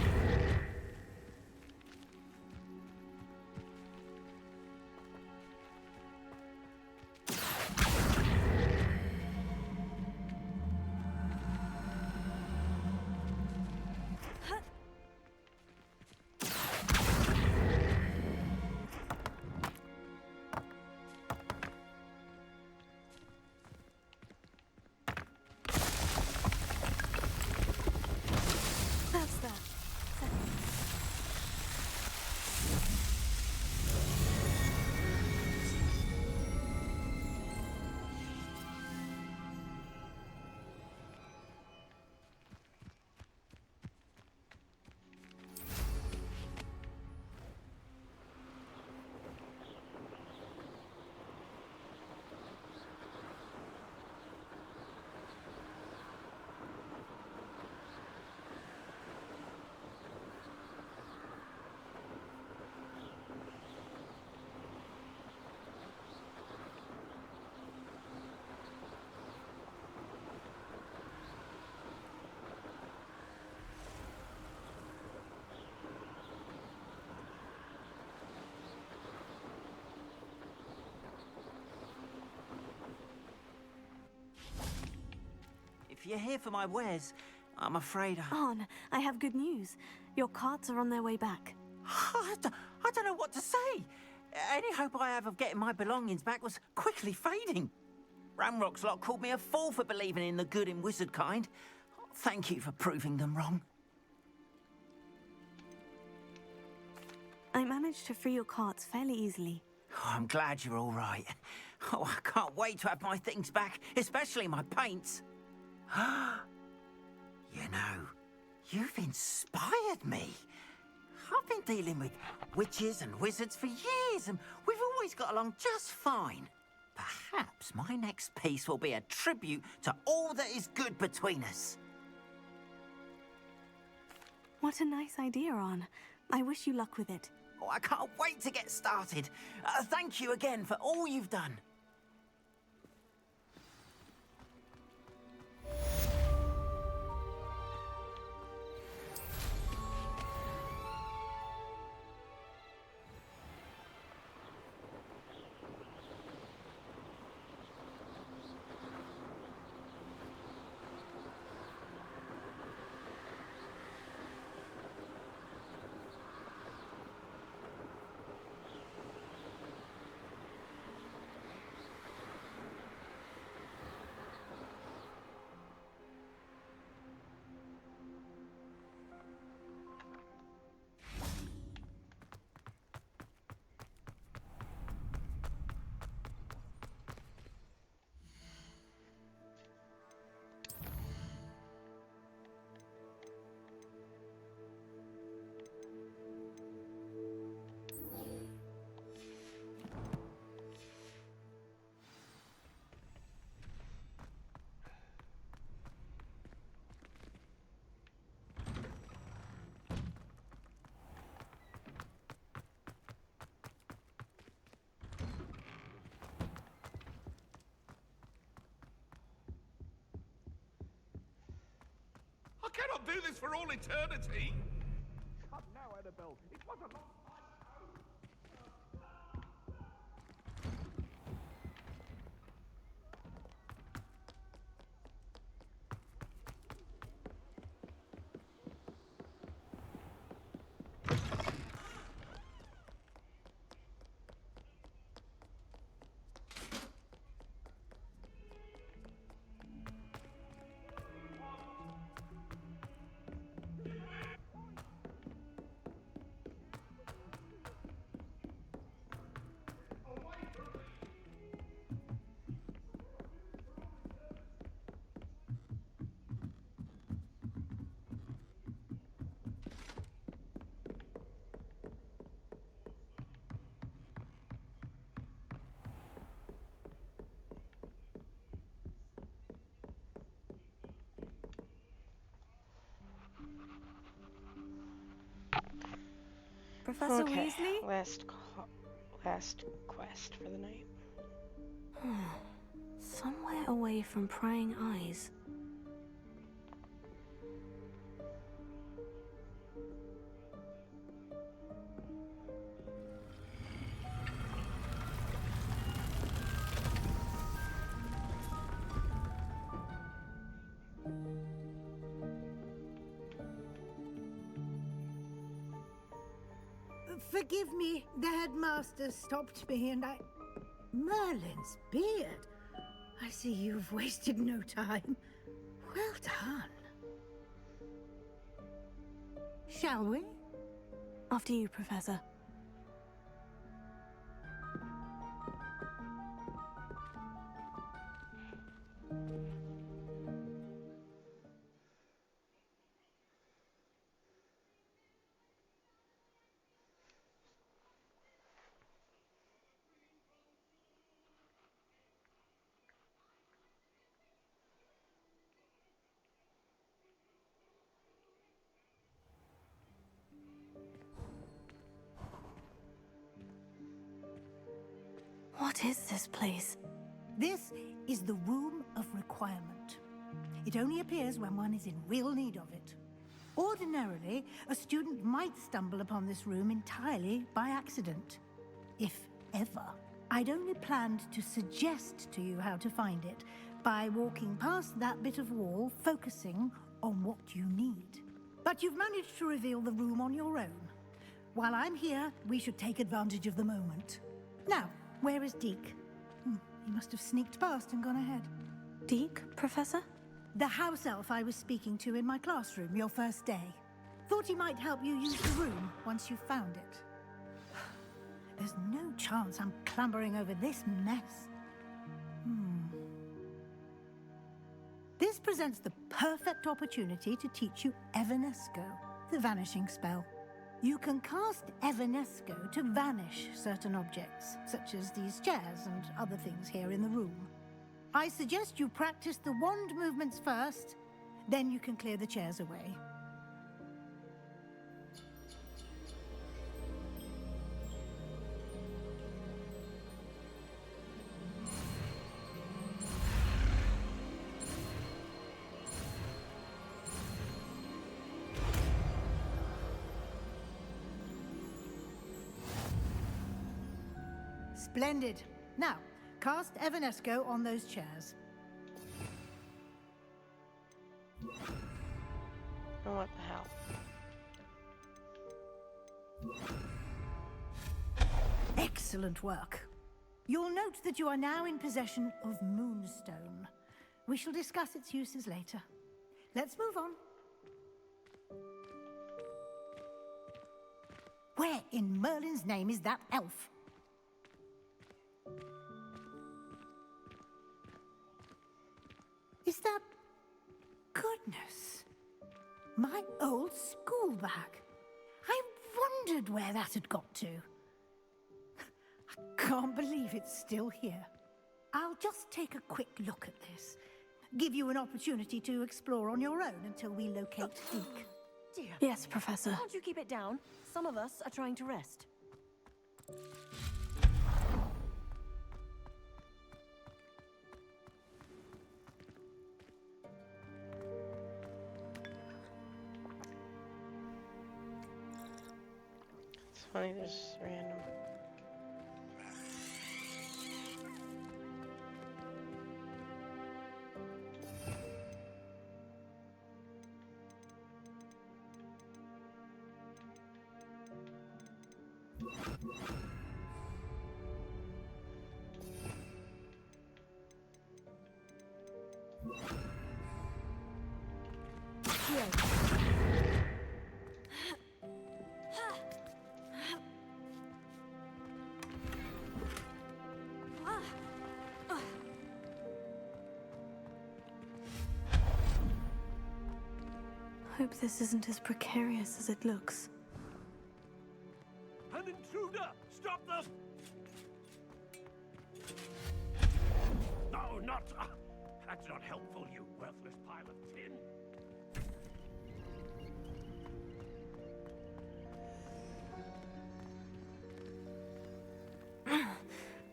if you're here for my wares, I'm afraid Arn, I have good news. Your carts are on their way back. I don't know what to say. Any hope I have of getting my belongings back was quickly fading. Ramrock's lot called me a fool for believing in the good in wizard kind. Thank you for proving them wrong. I managed to free your carts fairly easily. Oh, I'm glad you're all right. Oh, I can't wait to have my things back, especially my paints. You know, you've inspired me. I've been dealing with witches and wizards for years, and we've always got along just fine. Perhaps my next piece will be a tribute to all that is good between us. What a nice idea, Arn. I wish you luck with it. Oh, I can't wait to get started. Thank you again for all you've done. I cannot do this for all eternity. Come now, Annabelle. It was a long... Professor Okay, Weasley? last quest for the night. Somewhere away from prying eyes. Forgive me, the headmaster stopped me and I... Merlin's beard. I see you've wasted no time. Well done. Shall we? After you, Professor. What is this place? This is the Room of Requirement. It only appears when one is in real need of it. Ordinarily, a student might stumble upon this room entirely by accident. If ever. I'd only planned to suggest to you how to find it, by walking past that bit of wall, focusing on what you need. But you've managed to reveal the room on your own. While I'm here, we should take advantage of the moment. Now, where is Deke? He must have sneaked past and gone ahead. Deke, Professor? The house elf I was speaking to in my classroom your first day. Thought he might help you use the room once you found it. There's no chance I'm clambering over this mess. This presents the perfect opportunity to teach you Evanesco, the vanishing spell. You can cast Evanesco to vanish certain objects, such as these chairs and other things here in the room. I suggest you practice the wand movements first, then you can clear the chairs away. Splendid. Now, cast Evanesco on those chairs. Oh, what the hell? Excellent work. You'll note that you are now in possession of Moonstone. We shall discuss its uses later. Let's move on. Where in Merlin's name is that elf? Is that... Goodness. My old school bag. I wondered where that had got to. I can't believe it's still here. I'll just take a quick look at this. Give you an opportunity to explore on your own until we locate Deke. Dear. Yes, Professor. Can't you keep it down? Some of us are trying to rest. It's funny, there's just random. Hope this isn't as precarious as it looks. An intruder! Stop them! No, not... that's not helpful, you worthless pile of tin.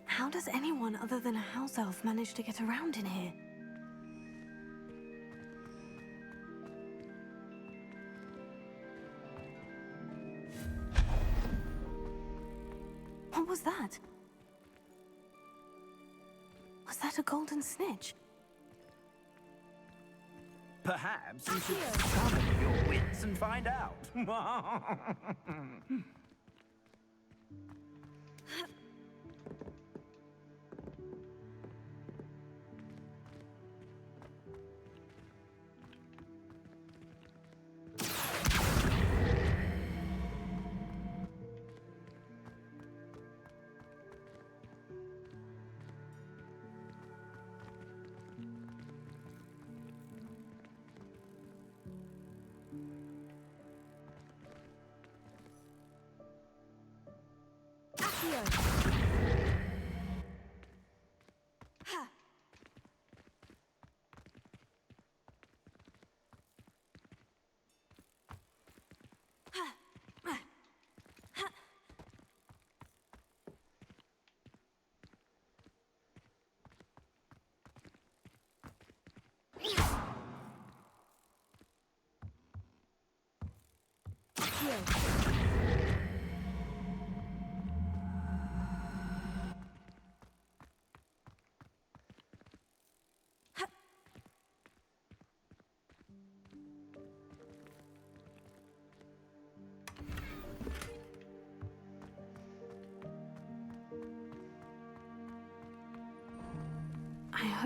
How does anyone other than a house elf manage to get around in here? What was that? Was that a golden snitch? Perhaps you should summon your wits and find out.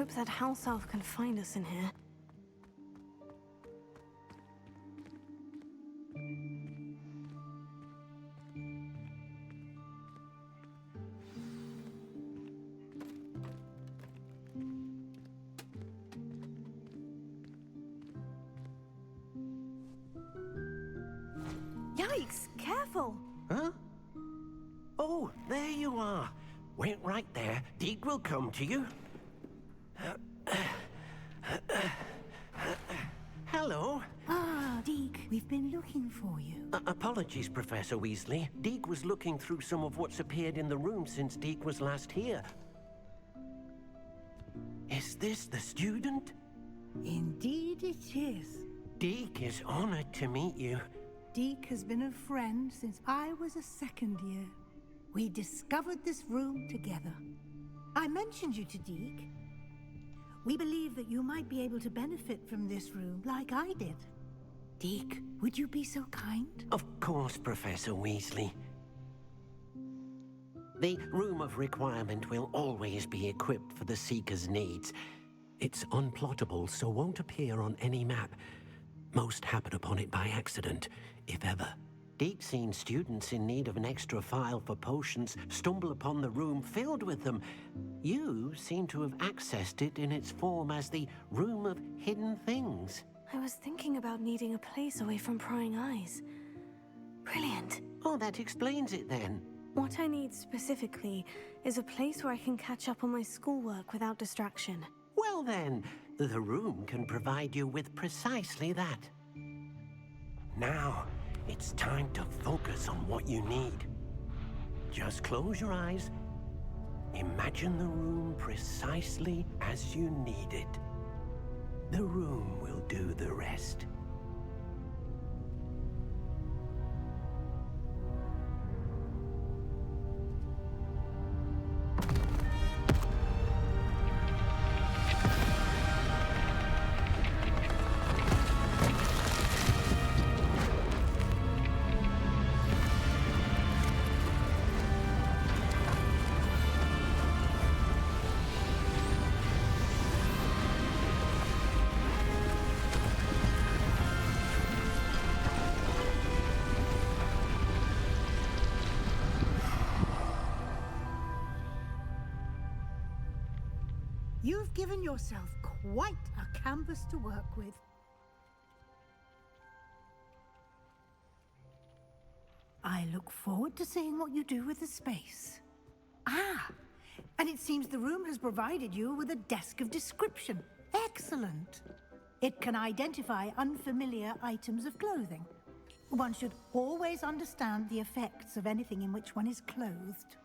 hope that house elf can find us in here. Yikes! Careful! Huh? Oh, there you are. Wait right there. Deke will come to you. Hello. Ah, Deke, we've been looking for you. Apologies, Professor Weasley. Deke was looking through some of what's appeared in the room since Deke was last here. Is this the student? Indeed it is. Deke is honored to meet you. Deke has been a friend since I was a second year. We discovered this room together. I mentioned you to Deke. We believe that you might be able to benefit from this room like I did. Deke, would you be so kind? Of course, Professor Weasley. The Room of Requirement will always be equipped for the Seeker's needs. It's unplottable, so won't appear on any map. Most happen upon it by accident, if ever. Deke's seen students in need of an extra file for potions stumble upon the room filled with them. You seem to have accessed it in its form as the Room of Hidden Things. I was thinking about needing a place away from prying eyes. Brilliant. Oh, that explains it then. What I need specifically is a place where I can catch up on my schoolwork without distraction. Well then, the room can provide you with precisely that. Now, it's time to focus on what you need. Just close your eyes. Imagine the room precisely as you need it. The room will do the rest. You've given yourself quite a canvas to work with. I look forward to seeing what you do with the space. Ah, and it seems the room has provided you with a desk of description. Excellent. It can identify unfamiliar items of clothing. One should always understand the effects of anything in which one is clothed.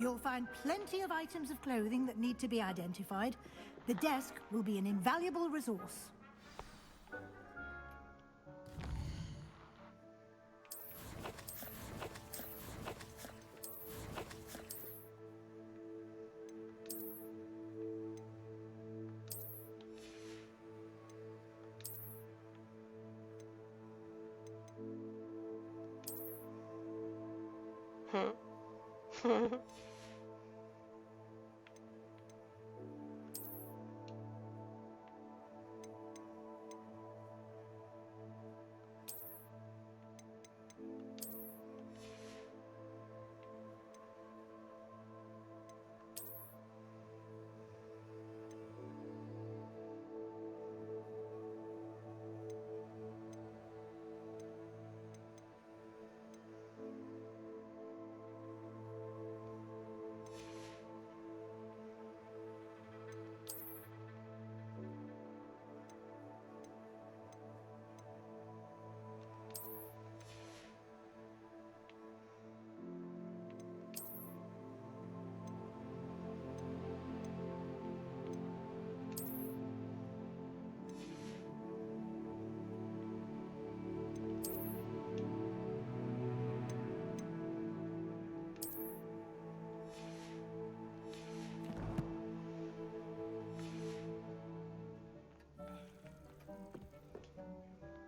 You'll find plenty of items of clothing that need to be identified. The desk will be an invaluable resource.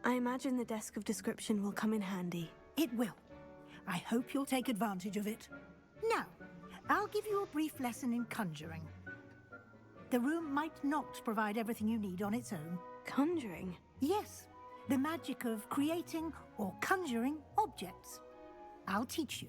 I imagine the desk of description will come in handy. It will. I hope you'll take advantage of it. Now, I'll give you a brief lesson in conjuring. The room might not provide everything you need on its own. Conjuring? Yes, the magic of creating or conjuring objects. I'll teach you.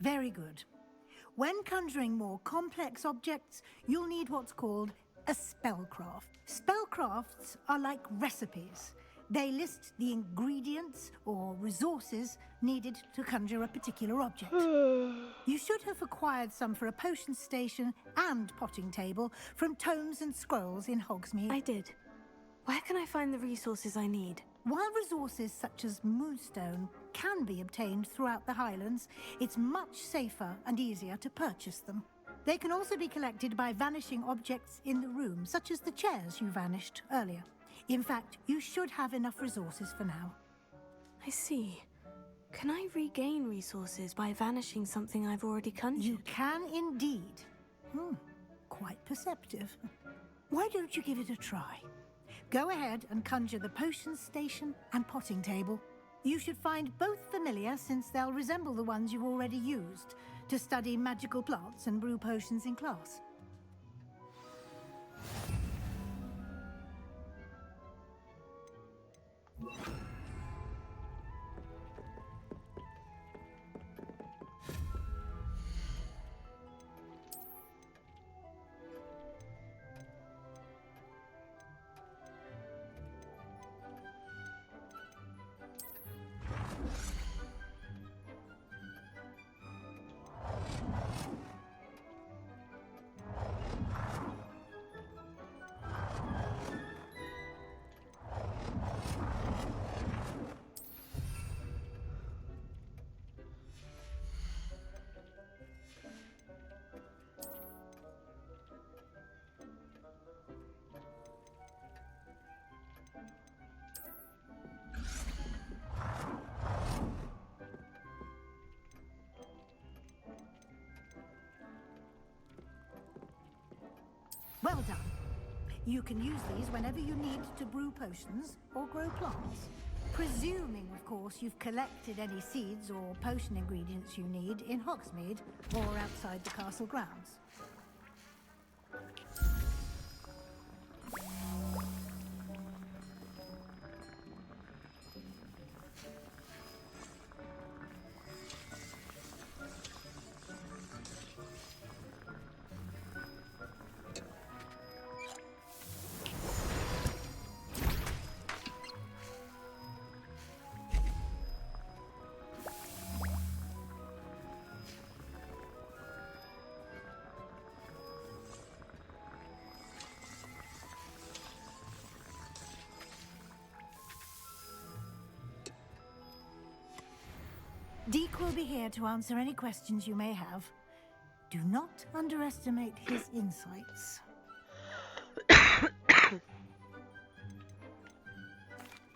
Very good. When conjuring more complex objects, you'll need what's called a spellcraft. Spellcrafts are like recipes. They list the ingredients or resources needed to conjure a particular object. You should have acquired some for a potion station and potting table from tomes and scrolls in Hogsmeade. I did. Where can I find the resources I need? While resources such as moonstone can be obtained throughout the Highlands, it's much safer and easier to purchase them. They can also be collected by vanishing objects in the room, such as the chairs you vanished earlier. In fact, you should have enough resources for now. I see. Can I regain resources by vanishing something I've already conjured? You can indeed. Quite perceptive. Why don't you give it a try? Go ahead and conjure the potion station and potting table. You should find both familiar, since they'll resemble the ones you've already used to study magical plants and brew potions in class. Well done. You can use these whenever you need to brew potions or grow plants. Presuming, of course, you've collected any seeds or potion ingredients you need in Hogsmeade or outside the castle grounds. Deke will be here to answer any questions you may have. Do not underestimate his insights.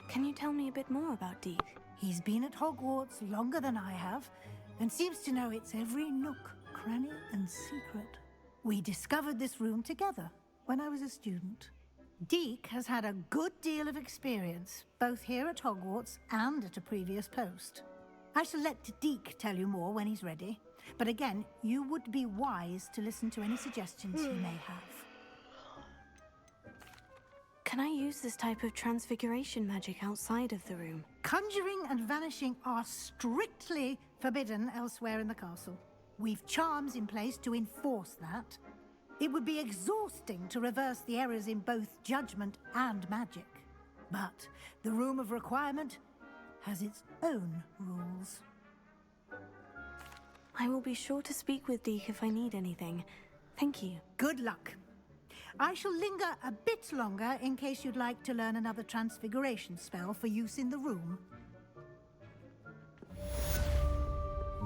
Can you tell me a bit more about Deke? He's been at Hogwarts longer than I have, and seems to know its every nook, cranny, and secret. We discovered this room together when I was a student. Deke has had a good deal of experience, both here at Hogwarts and at a previous post. I shall let Deke tell you more when he's ready, but again, you would be wise to listen to any suggestions he may have. Can I use this type of transfiguration magic outside of the room? Conjuring and vanishing are strictly forbidden elsewhere in the castle. We've charms in place to enforce that. It would be exhausting to reverse the errors in both judgment and magic. But the Room of Requirement has its own rules. I will be sure to speak with Deke if I need anything. Thank you. Good luck. I shall linger a bit longer in case you'd like to learn another transfiguration spell for use in the room.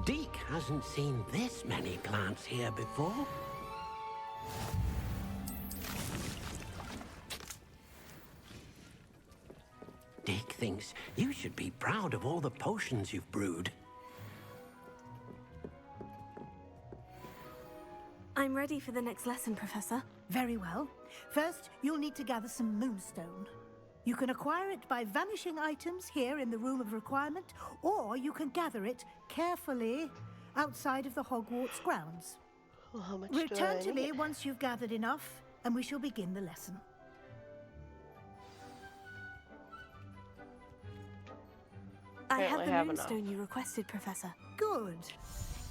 Deke hasn't seen this many plants here before. things. You should be proud of all the potions you've brewed. I'm ready for the next lesson, Professor. Very well. First, you'll need to gather some moonstone. You can acquire it by vanishing items here in the Room of Requirement, or you can gather it carefully outside of the Hogwarts grounds. Well, how much Return do to I me need? once you've gathered enough, and we shall begin the lesson. I have Apparently the have enough. moonstone you requested, Professor. Good.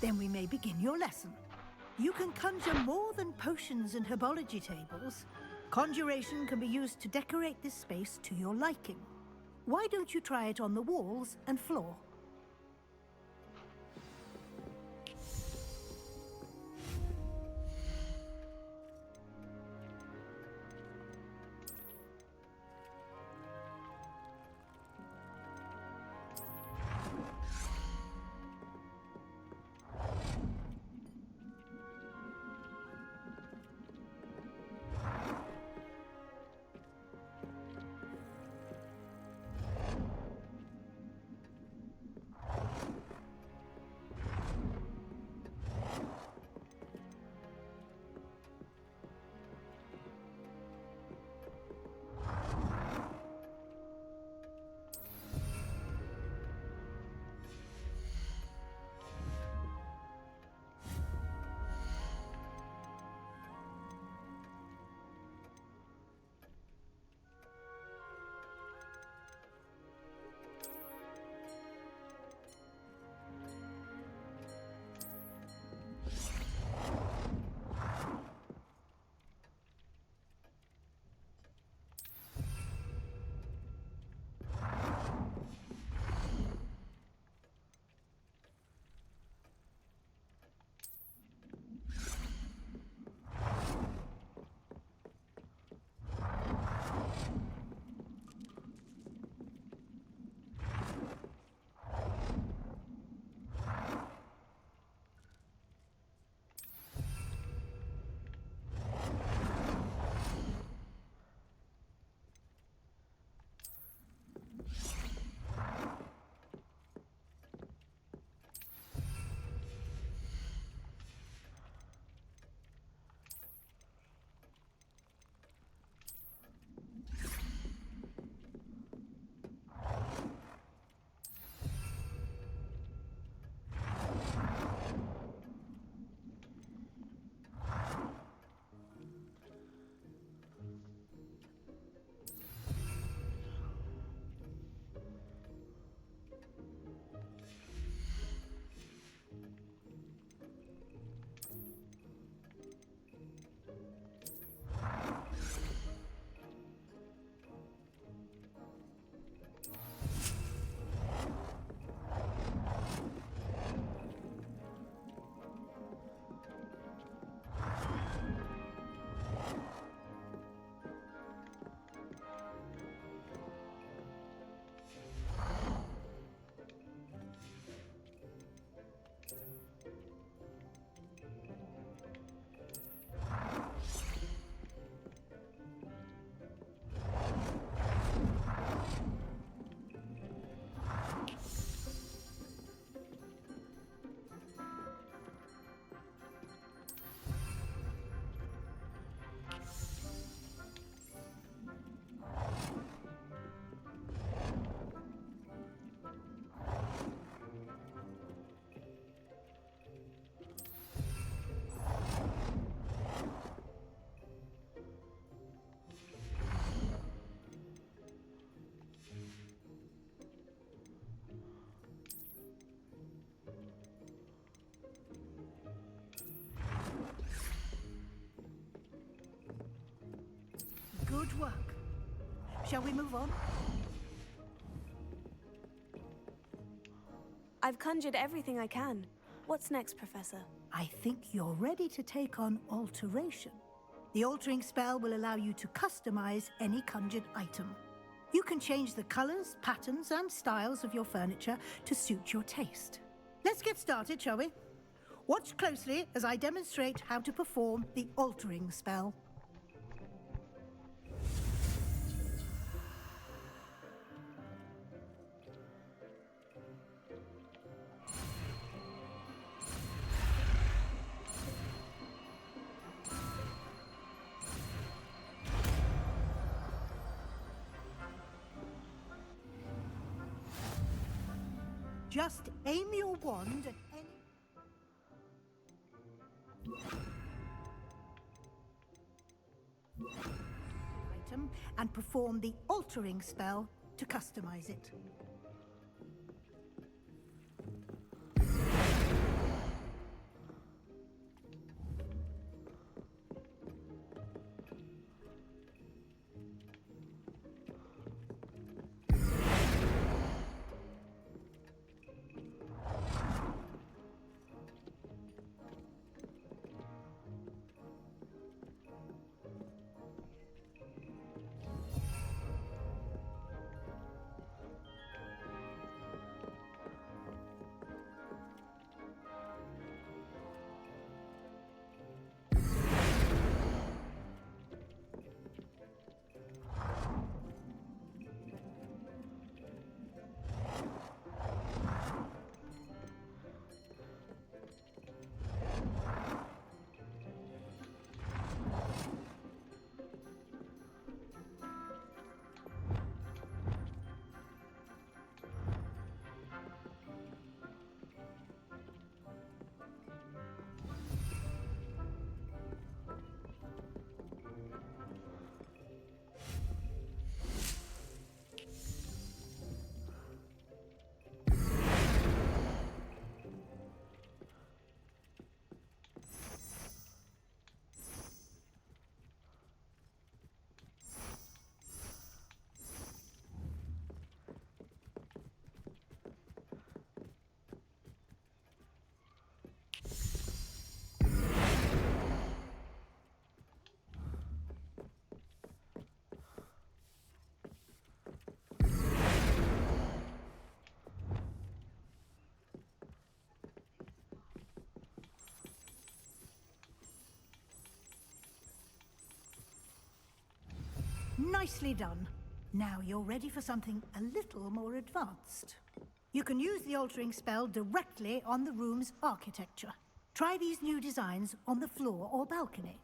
Then we may begin your lesson. You can conjure more than potions and herbology tables. Conjuration can be used to decorate this space to your liking. Why don't you try it on the walls and floor? Good work. Shall we move on? I've conjured everything I can. What's next, Professor? I think you're ready to take on alteration. The altering spell will allow you to customize any conjured item. You can change the colors, patterns, and styles of your furniture to suit your taste. Let's get started, shall we? Watch closely as I demonstrate how to perform the altering spell. Just aim your wand at any item and perform the altering spell to customize it. Nicely done. Now you're ready for something a little more advanced. You can use the altering spell directly on the room's architecture. Try these new designs on the floor or balcony.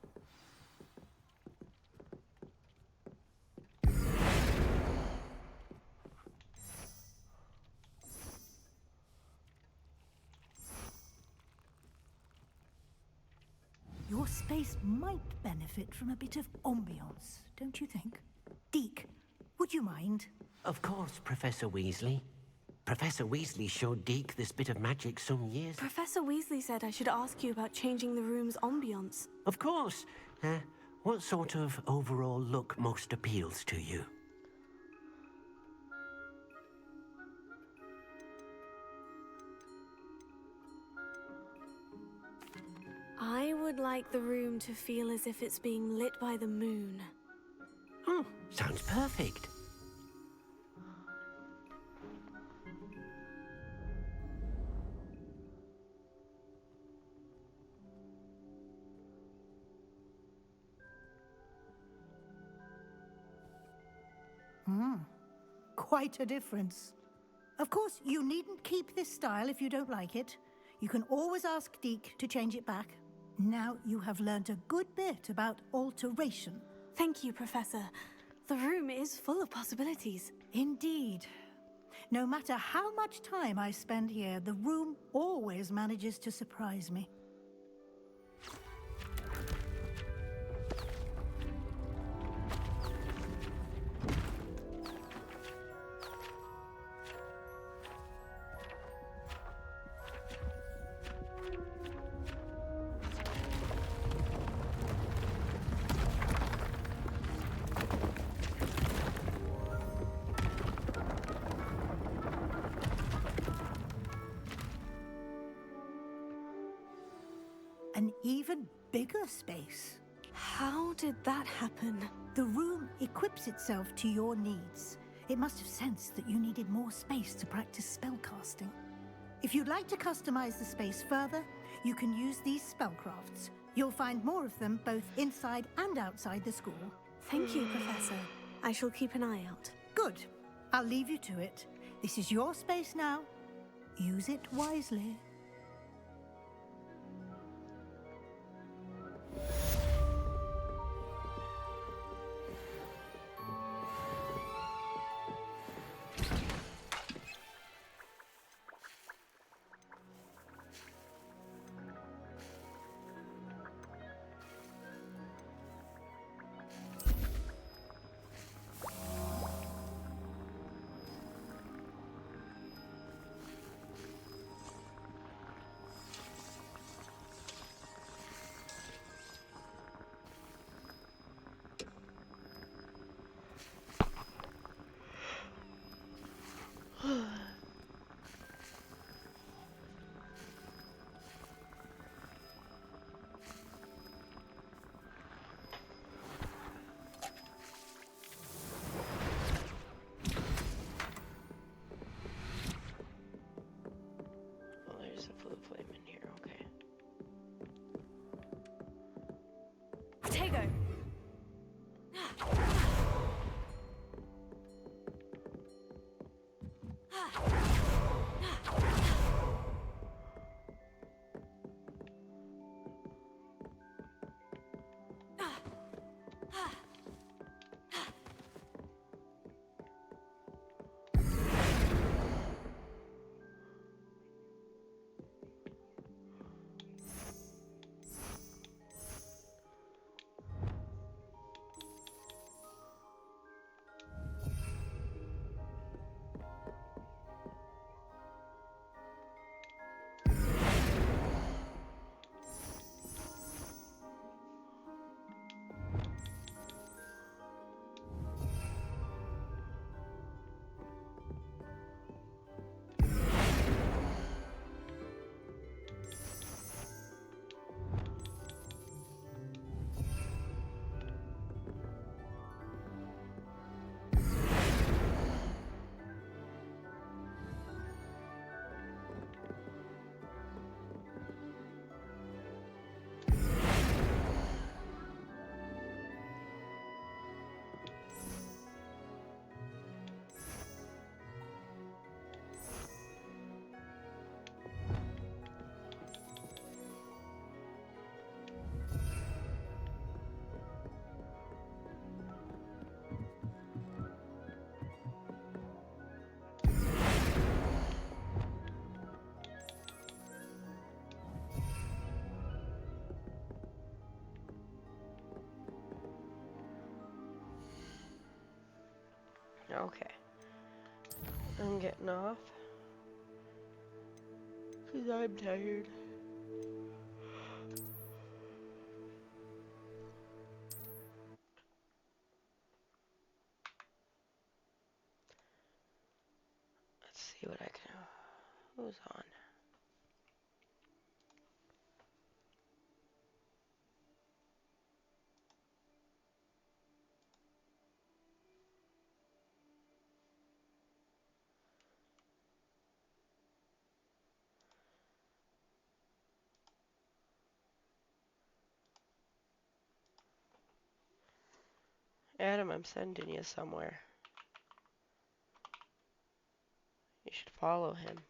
Your space might benefit from a bit of ambiance, don't you think? Deke, would you mind? Of course, Professor Weasley. Professor Weasley showed Deke this bit of magic some years... Professor Weasley said I should ask you about changing the room's ambience. Of course. What sort of overall look most appeals to you? I would like the room to feel as if it's being lit by the moon. Oh, sounds perfect. Quite a difference. Of course, you needn't keep this style if you don't like it. You can always ask Deke to change it back. Now you have learned a good bit about alteration. Thank you, Professor. The room is full of possibilities. Indeed. No matter how much time I spend here, the room always manages to surprise me. An even bigger space. How did that happen? The room equips itself to your needs. It must have sensed that you needed more space to practice spellcasting. If you'd like to customize the space further, you can use these spellcrafts. You'll find more of them both inside and outside the school. Thank you, Professor. I shall keep an eye out. Good. I'll leave you to it. This is your space now. Use it wisely. you go. Okay. I'm getting off. Because I'm tired. Let's see what I can... Who's on? Adam, I'm sending you somewhere. You should follow him.